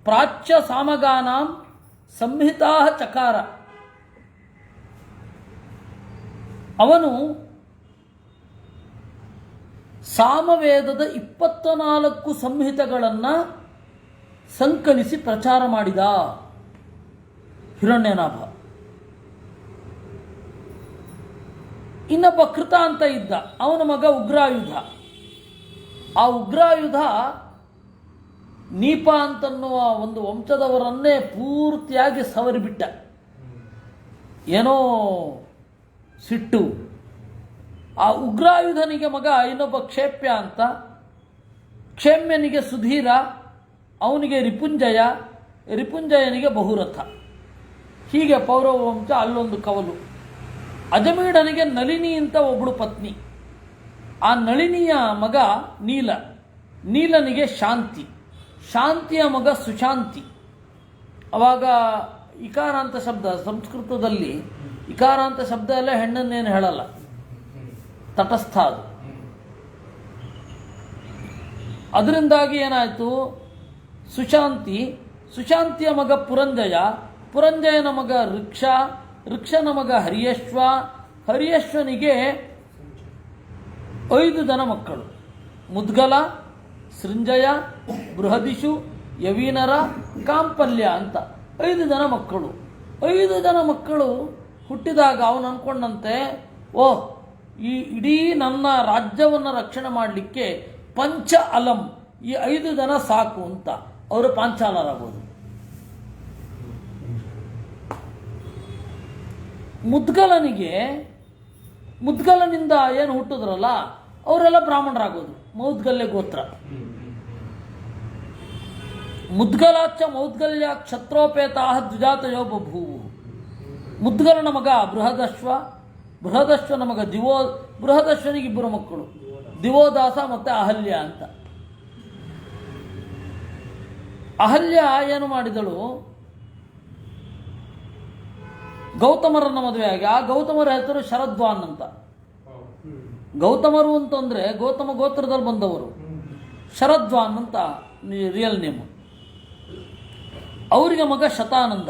ಪ್ರಾಚ್ಯ ಸಾಮಗಾನಾಂ ಸಂಹಿತಾ ಚಕಾರ. ಅವನು ಸಾಮವೇದದ 24 ಸಂಹಿತೆಗಳನ್ನು ಸಂಕಲಿಸಿ ಪ್ರಚಾರ ಮಾಡಿದ ಹಿರಣ್ಯನಾಭ. ಇನ್ನೊಬ್ಬ ಕೃತ ಅಂತ ಇದ್ದ, ಅವನ ಮಗ ಉಗ್ರಾಯುಧ. ಆ ಉಗ್ರಾಯುಧ ನೀಪ ಅಂತನ್ನುವ ಒಂದು ವಂಶದವರನ್ನೇ ಪೂರ್ತಿಯಾಗಿ ಸವರಿಬಿಟ್ಟ. ಏನೋ ಸಿಟ್ಟು. ಆ ಉಗ್ರಾಯುಧನಿಗೆ ಮಗ ಇನ್ನೊಬ್ಬ ಕ್ಷೇಪ್ಯ ಅಂತ, ಕ್ಷೇಮ್ಯನಿಗೆ ಸುಧೀರ, ಅವನಿಗೆ ರಿಪುಂಜಯ, ರಿಪುಂಜಯನಿಗೆ ಬಹುರಥ. ಹೀಗೆ ಪೌರವ ವಂಶ ಅಲ್ಲೊಂದು ಕವಲು. ಅಜಮೀಢನಿಗೆ ನಳಿನಿ ಅಂತ ಒಬ್ಬಳು ಪತ್ನಿ. ಆ ನಳಿನಿಯ ಮಗ ನೀಲ, ನೀಲನಿಗೆ ಶಾಂತಿ, ಶಾಂತಿಯ ಮಗ ಸುಶಾಂತಿ. ಅವಾಗ ಇಕಾರಾಂತ ಶಬ್ದ ಸಂಸ್ಕೃತದಲ್ಲಿ, ಇಕಾರಾಂತ ಶಬ್ದ ಎಲ್ಲ ಹೆಣ್ಣನ್ನೇನು ಹೇಳಲ್ಲ, ತಟಸ್ಥ ಅದು. ಅದರಿಂದಾಗಿ ಏನಾಯಿತು, ಸುಶಾಂತಿ, ಸುಶಾಂತಿಯ ಮಗ ಪುರಂಜಯ, ಪುರಂಜಯನ ಮಗ ಋಕ್ಷ, ಋಕ್ಷನ ಮಗ ಹರಿಯೇಶ್ವ, ಹರಿಯಶ್ವನಿಗೆ 5 ಜನ ಮಕ್ಕಳು. ಮುದ್ಗಲ, ಸೃಂಜಯ, ಬೃಹದಿಷು, ಯವೀನರ, ಕಾಂಪಲ್ಯ ಅಂತ 5 ಜನ ಮಕ್ಕಳು. 5 ಜನ ಮಕ್ಕಳು ಹುಟ್ಟಿದಾಗ ಅವನು ಅಂದ್ಕೊಂಡಂತೆ, ಓಹ್, ಈ ಇಡೀ ನನ್ನ ರಾಜ್ಯವನ್ನು ರಕ್ಷಣೆ ಮಾಡಲಿಕ್ಕೆ ಪಂಚ ಅಲಂ, ಈ 5 ಜನ ಸಾಕು ಅಂತ ಅವರು ಪಾಂಚಾಲರಾಗೋದು. ಮುದ್ಗಲನಿಂದ ಏನು ಹುಟ್ಟಿದ್ರಲ್ಲ ಅವರೆಲ್ಲ ಬ್ರಾಹ್ಮಣರಾಗೋದು. ಮೌದ್ಗಲ್ಯ ಗೋತ್ರ. ಮುದ್ಗಲಾಚ ಮೌದ್ಗಲ್ಯ ಕ್ಷತ್ರೋಪೇತಾ ದ್ವಿಜಾತಯೋ ಬಭೂವು. ಮುದ್ಗಲನ ಮಗ ಬೃಹದಶ್ವ, ಬೃಹದಶ್ವನ ಮಗ ಬೃಹದಶ್ವನಿಗೆ 2 ಮಕ್ಕಳು, ದಿವೋದಾಸ ಮತ್ತು ಅಹಲ್ಯ ಅಂತ. ಅಹಲ್ಯ ಏನು ಮಾಡಿದಳು, ಗೌತಮರನ್ನ ಮದುವೆಯಾಗಿ, ಆ ಗೌತಮರ ಹೆಸರು ಶರದ್ವಾನ್ ಅಂತ. ಗೌತಮರು ಅಂತಂದ್ರೆ ಗೌತಮ ಗೋತ್ರದಲ್ಲಿ ಬಂದವರು. ಶರದ್ವಾನ್ ಅಂತ ರಿಯಲ್ ನೇಮು. ಅವರಿಗೆ ಮಗ ಶತಾನಂದ.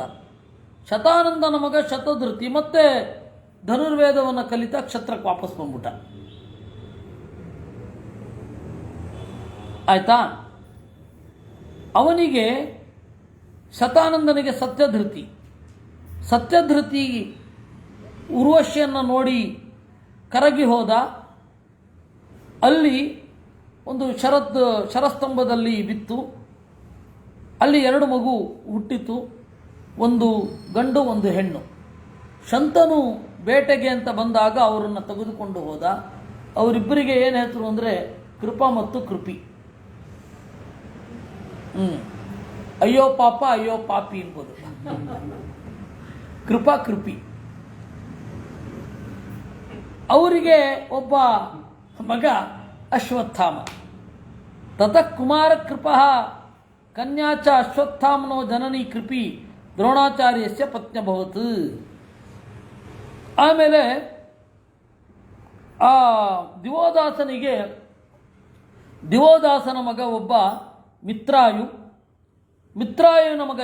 ಶತಾನಂದನ ಮಗ ಶತಧೃತಿ ಮತ್ತೆ ಧನುರ್ವೇದವನ್ನು ಕಲಿತ ಕ್ಷತ್ರಕ್ಕೆ ವಾಪಸ್ ಬಂದ್ಬಿಟ್ಟ. ಆಯ್ತಾ? ಅವನಿಗೆ ಶತಾನಂದನಿಗೆ ಸತ್ಯಧೃತಿ ಉರ್ವಶಿಯನ್ನು ನೋಡಿ ಕರಗಿ ಹೋದ. ಅಲ್ಲಿ ಒಂದು ಶರಸ್ತಂಭದಲ್ಲಿ ಬಿತ್ತು. ಅಲ್ಲಿ 2 ಮಗು ಹುಟ್ಟಿತು, ಒಂದು ಗಂಡು ಒಂದು ಹೆಣ್ಣು. ಶಂತನು ಬೇಟೆಗೆ ಅಂತ ಬಂದಾಗ ಅವರನ್ನು ತೆಗೆದುಕೊಂಡು ಹೋದ. ಅವರಿಬ್ಬರಿಗೆ ಏನು ಹೆಸರು ಅಂದರೆ ಕೃಪಾ ಮತ್ತು ಕೃಪಿ. ಅಯ್ಯೋ ಪಾಪ ಅಯ್ಯೋ ಪಾಪಿ ಎಂಬುದು. ಕೃಪಾ ಕೃಪಿ. ಅವರಿಗೆ ಒಬ್ಬ ಮಗ ಅಶ್ವತ್ಥಾಮ. ತತಃ ಕುಮಾರ ಕೃಪಃ ಕನ್ಯಾಚ ಅಶ್ವತ್ಥಾಮನೋ ಜನನಿ ಕೃಪಿ ದ್ರೋಣಾಚಾರ್ಯಸ್ಯ ಪತ್ನ್ಯಭವತ್. ಆಮೇಲೆ ಆ ದಿವೋದಾಸನ ಮಗ ಒಬ್ಬ ಮಿತ್ರಾಯು, ಮಿತ್ರಾಯುನ ಮಗ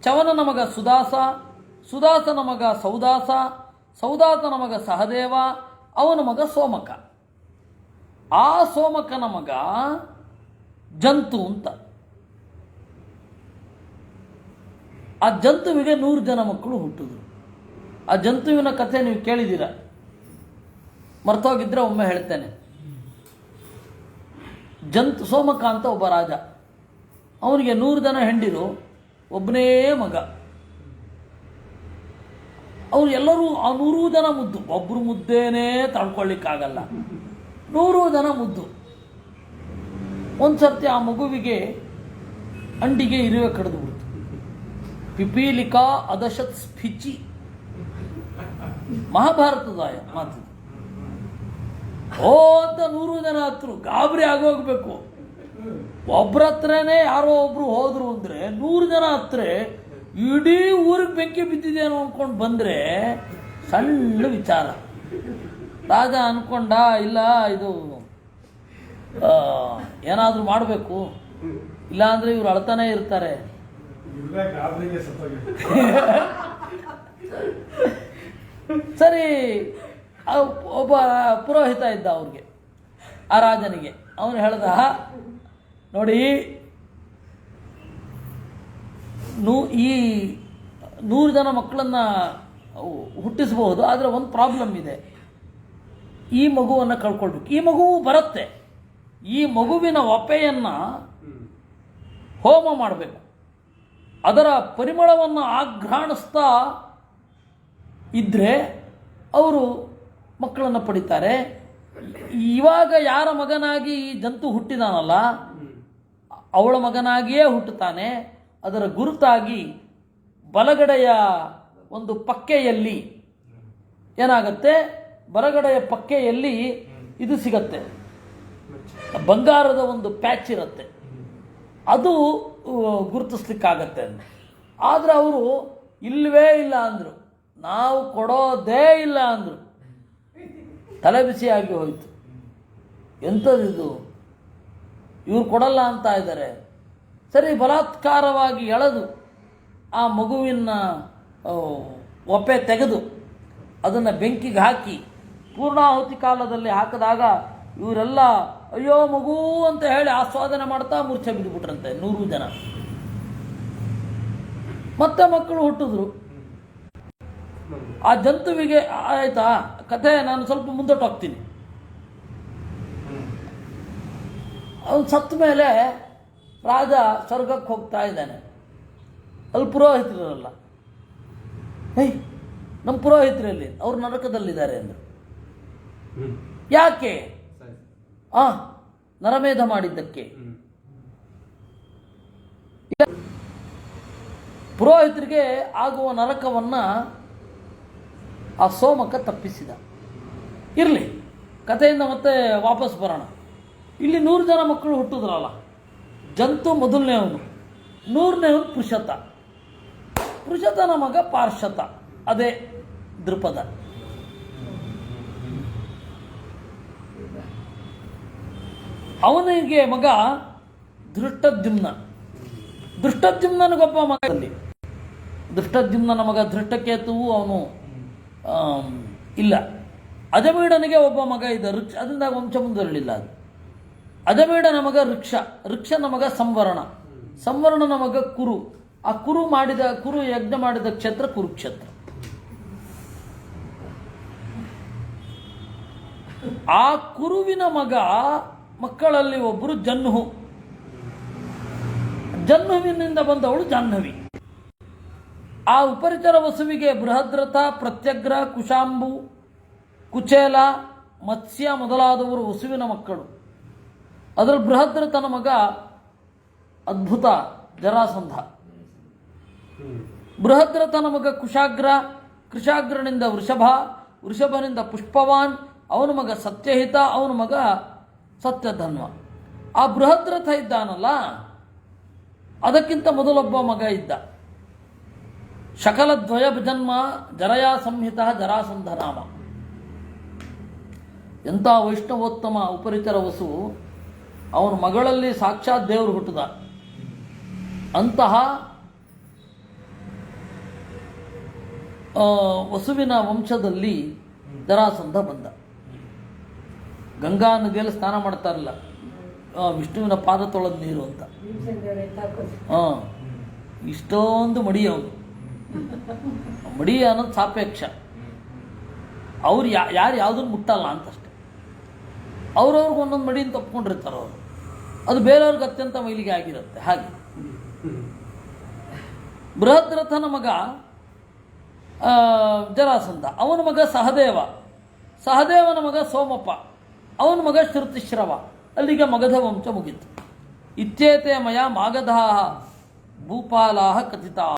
ಚವನನ ಮಗ ಸುದಾಸನ ಮಗ ಸೌದಾಸನ ಮಗ ಸಹದೇವ, ಅವನ ಮಗ ಸೋಮಕ. ಆ ಸೋಮಕನ ಮಗ ಜಂತು ಅಂತ. ಆ ಜಂತುವಿಗೆ 100 ಜನ ಮಕ್ಕಳು ಹುಟ್ಟಿದ್ರು. ಆ ಜಂತುವಿನ ಕಥೆ ನೀವು ಕೇಳಿದ್ದೀರ, ಮರ್ತೋಗಿದ್ರೆ ಒಮ್ಮೆ ಹೇಳ್ತೇನೆ. ಸೋಮಕ ಅಂತ ಒಬ್ಬ ರಾಜ. ಅವನಿಗೆ 100 ಜನ ಹೆಂಡಿರು, ಒಬ್ಬನೇ ಮಗ. ಅವರು ಎಲ್ಲರೂ ಆ 100 ಜನ ಮುದ್ದು. ಒಬ್ಬರು ಮುದ್ದೇನೇ ತಡ್ಕೊಳ್ಳಿಕ್ಕಾಗಲ್ಲ, 100 ಜನ ಮುದ್ದು. ಒಂದು ಸರ್ತಿ ಆ ಮಗುವಿಗೆ ಅಂಡಿಗೆ ಇರುವೆ ಕಡಿದು ಬಿಡ್ತು. ಪಿಪೀಲಿಕಾ ಅದಶತ್ ಸ್ಫಿಚಿ, ಮಹಾಭಾರತದ ಮಾತು. ಓ ಅಂತ 100 ಜನ ಹತ್ರ ಗಾಬರಿ ಆಗೋಗ್ಬೇಕು. ಒಬ್ಬರ ಹತ್ರನೇ ಯಾರೋ ಒಬ್ರು ಹೋದ್ರು ಅಂದ್ರೆ 100 ಜನ ಹತ್ರ ಇಡೀ ಊರಿಗೆ ಬೆಂಕಿ ಬಿದ್ದಿದೇನೋ ಅಂದ್ಕೊಂಡು ಬಂದರೆ ಸಣ್ಣ ವಿಚಾರ. ರಾಜ ಅಂದ್ಕೊಂಡ, ಇಲ್ಲ ಇದು ಏನಾದರೂ ಮಾಡಬೇಕು, ಇಲ್ಲಾಂದರೆ ಇವ್ರು ಅಳ್ತಾನೆ ಇರ್ತಾರೆ. ಸರಿ, ಒಬ್ಬ ಪುರೋಹಿತ ಇದ್ದ ಅವ್ರಿಗೆ, ಆ ರಾಜನಿಗೆ. ಅವನು ಹೇಳ್ದ, ನೋಡಿ, ಈ 100 ಜನ ಮಕ್ಕಳನ್ನು ಹುಟ್ಟಿಸಬಹುದು, ಆದರೆ ಒಂದು ಪ್ರಾಬ್ಲಮ್ ಇದೆ. ಈ ಮಗುವನ್ನು ಕಳ್ಕೊಳ್ಬೇಕು. ಈ ಮಗುವು ಬರುತ್ತೆ. ಈ ಮಗುವಿನ ಒಪೆಯನ್ನು ಹೋಮ ಮಾಡಬೇಕು. ಅದರ ಪರಿಮಳವನ್ನು ಆಘ್ರಾಣಿಸ್ತಾ ಇದ್ದರೆ ಅವರು ಮಕ್ಕಳನ್ನು ಪಡಿತಾರೆ. ಇವಾಗ ಯಾರ ಮಗನಾಗಿ ಈ ಜಂತು ಹುಟ್ಟಿದಾನಲ್ಲ, ಅವಳ ಮಗನಾಗಿಯೇ ಹುಟ್ಟುತ್ತಾನೆ. ಅದರ ಗುರುತಾಗಿ ಬಲಗಡೆಯ ಒಂದು ಪಕ್ಕೆಯಲ್ಲಿ ಏನಾಗುತ್ತೆ, ಬಲಗಡೆಯ ಪಕ್ಕೆಯಲ್ಲಿ ಇದು ಸಿಗತ್ತೆ, ಬಂಗಾರದ ಒಂದು ಪ್ಯಾಚ್ ಇರುತ್ತೆ, ಅದು ಗುರುತಿಸ್ಲಿಕ್ಕಾಗತ್ತೆ. ಆದರೆ ಅವರು ಇಲ್ಲವೇ ಇಲ್ಲ ಅಂದರು, ನಾವು ಕೊಡೋದೇ ಇಲ್ಲ ಅಂದರು. ತಲೆ ಬಿಸಿಯಾಗಿ ಹೋಯಿತು. ಎಂಥದಿದು, ಇವ್ರು ಕೊಡಲ್ಲ ಅಂತ ಇದ್ದಾರೆ. ಸರಿ, ಬಲಾತ್ಕಾರವಾಗಿ ಎಳೆದು ಆ ಮಗುವಿನ ಒಪ್ಪೆ ತೆಗೆದು ಅದನ್ನು ಬೆಂಕಿಗೆ ಹಾಕಿ ಪೂರ್ಣಾಹುತಿ ಕಾಲದಲ್ಲಿ ಹಾಕಿದಾಗ ಇವರೆಲ್ಲ ಅಯ್ಯೋ ಮಗು ಅಂತ ಹೇಳಿ ಆಸ್ವಾದನೆ ಮಾಡ್ತಾ ಮೂರ್ಛೆ ಬಿದ್ದುಬಿಟ್ರಂತೆ 100 ಜನ. ಮತ್ತೆ ಮಕ್ಕಳು ಹುಟ್ಟಿದ್ರು. ಆ ಜಂತುವಿಗೆ ಆಯ್ತಾ ಕಥೆ, ನಾನು ಸ್ವಲ್ಪ ಮುಂದಟ್ಟು ಹೋಗ್ತೀನಿ. ಅವನು ಸತ್ತ ಮೇಲೆ ರಾಜ ಸ್ವರ್ಗಕ್ಕೆ ಹೋಗ್ತಾ ಇದ್ದಾನೆ. ಅಲ್ಲಿ ಪುರೋಹಿತರಲ್ಲ. ನಮ್ಮ ಪುರೋಹಿತರಲ್ಲಿ ಅವ್ರು ನರಕದಲ್ಲಿದ್ದಾರೆ ಅಂದರು. ಯಾಕೆ? ನರಮೇಧ ಮಾಡಿದ್ದಕ್ಕೆ. ಪುರೋಹಿತರಿಗೆ ಆಗುವ ನರಕವನ್ನ ಆ ಸೋಮಕ ತಪ್ಪಿಸಿದ. ಇರಲಿ, ಕಥೆಯಿಂದ ಮತ್ತೆ ವಾಪಸ್ ಬರೋಣ. ಇಲ್ಲಿ 100 ಜನ ಮಕ್ಕಳು ಹುಟ್ಟಿದ್ರಲ್ಲ, ಜಂತು ಮೊದಲನೇವನು, 100ನೇವನು ಪೃಷತ. ಪೃಷತನ ಮಗ ಪಾರ್ಷತ, ಅದೇ ದೃಪದ. ಅವನಿಗೆ ಮಗ ಧೃಷ್ಟದ್ಯುಮ್ನ. ಧೃಷ್ಟದ್ಯುಮ್ನನಿಗೊಬ್ಬ ಮಗದಲ್ಲಿ, ಧೃಷ್ಟದ್ಯುಮ್ನನ ಮಗ ಧೃಷ್ಟಕೇತುವು ಅವನು ಇಲ್ಲ. ಅಜಮೀಡನಿಗೆ ಒಬ್ಬ ಮಗ ಇದ್ದ, ಋಕ್ಷ. ಅದರಿಂದ ವಂಶ ಮುಂದುವರಲಿಲ್ಲ. ಅದು ಅಜಮೀಡನ ಮಗ ಋಕ್ಷ, ಋಕ್ಷನ ಮಗ ಸಂವರ್ಣ, ಸಂವರ್ಣನ ಮಗ ಕುರು. ಆ ಕುರು ಯಜ್ಞ ಮಾಡಿದ ಕ್ಷೇತ್ರ ಕುರುಕ್ಷೇತ್ರ. ಆ ಕುರುವಿನ ಮಕ್ಕಳಲ್ಲಿ ಒಬ್ಬರು ಜನ್ಹು. ಜನ್ಹುವಿನಿಂದ ಬಂದವಳು ಜಾಹ್ನವಿ. ಆ ಉಪರಿಚರ ವಸುವಿಗೆ ಬೃಹದ್ರಥ, ಪ್ರತ್ಯಗ್ರ, ಕುಶಾಂಬು, ಕುಚೇಲ, ಮತ್ಸ್ಯ ಮೊದಲಾದವರು ವಸುವಿನ ಮಕ್ಕಳು. ಅದರಲ್ಲಿ ಬೃಹದ್ರಥನ ಮಗ ಅದ್ಭುತ ಜರಾಸಂಧ. ಬೃಹದ್ರಥನ ಮಗ ಕುಶಾಗ್ರ, ಕುಶಾಗ್ರನಿಂದ ವೃಷಭ, ವೃಷಭನಿಂದ ಪುಷ್ಪವಾನ್, ಅವನ ಮಗ ಸತ್ಯಹಿತ, ಅವನ ಮಗ ಸತ್ಯಧನ್ವ. ಆ ಬೃಹದ್ರಥ ಇದ್ದಾನಲ್ಲ, ಅದಕ್ಕಿಂತ ಮೊದಲೊಬ್ಬ ಮಗ ಇದ್ದ, ಶಕಲದ್ವಯ ಜನ್ಮ, ಜರಯಾ ಸಂಹಿತ ಜರಾಸಂಧ ನಾಮ. ಎಂಥ ವೈಷ್ಣವೋತ್ತಮ ಉಪರಿಚರ ವಸು, ಅವನ ಮಗಳಲ್ಲಿ ಸಾಕ್ಷಾತ್ ದೇವರು ಹುಟ್ಟಿದ. ಅಂತಹ ವಸುವಿನ ವಂಶದಲ್ಲಿ ಜರಾಸಂಧ ಬಂದ. ಗಂಗಾ ನದಿಯಲ್ಲಿ ಸ್ನಾನ ಮಾಡ್ತಾರಲ್ಲ, ವಿಷ್ಣುವಿನ ಪಾದ ತೊಳೆದ ನೀರು ಅಂತ. ಇಷ್ಟೊಂದು ಮಡಿ ಅವನು. ಮಡಿ ಅನ್ನೋದು ಸಾಪೇಕ್ಷ. ಅವ್ರು ಯಾರು ಯಾವುದನ್ನು ಮುಟ್ಟಲ್ಲ ಅಂತಷ್ಟೆ. ಅವ್ರವ್ರಿಗೆ ಒಂದೊಂದು ಮಡಿಯನ್ನು ತಪ್ಕೊಂಡಿರ್ತಾರೆ ಅವರು. ಅದು ಬೇರೆಯವ್ರಿಗೆ ಅತ್ಯಂತ ಮೈಲಿಗೆ ಆಗಿರುತ್ತೆ. ಹಾಗೆ ಬೃಹದ್ರಥನ ಮಗ ಜರಾಸಂಧ, ಅವನ ಮಗ ಸಹದೇವ, ಸಹದೇವನ ಮಗ ಸೋಮಪ್ಪ, ಅವನ ಮಗ ಶ್ರುತಿಶ್ರವ. ಅಲ್ಲಿಗೆ ಮಗಧ ವಂಶ ಮುಗಿತು. ಇತ್ಯೇತೆ ಮಯ ಮಾಗಧಾಃ ಭೂಪಾಲಾಃ ಕಥಿತಾಃ.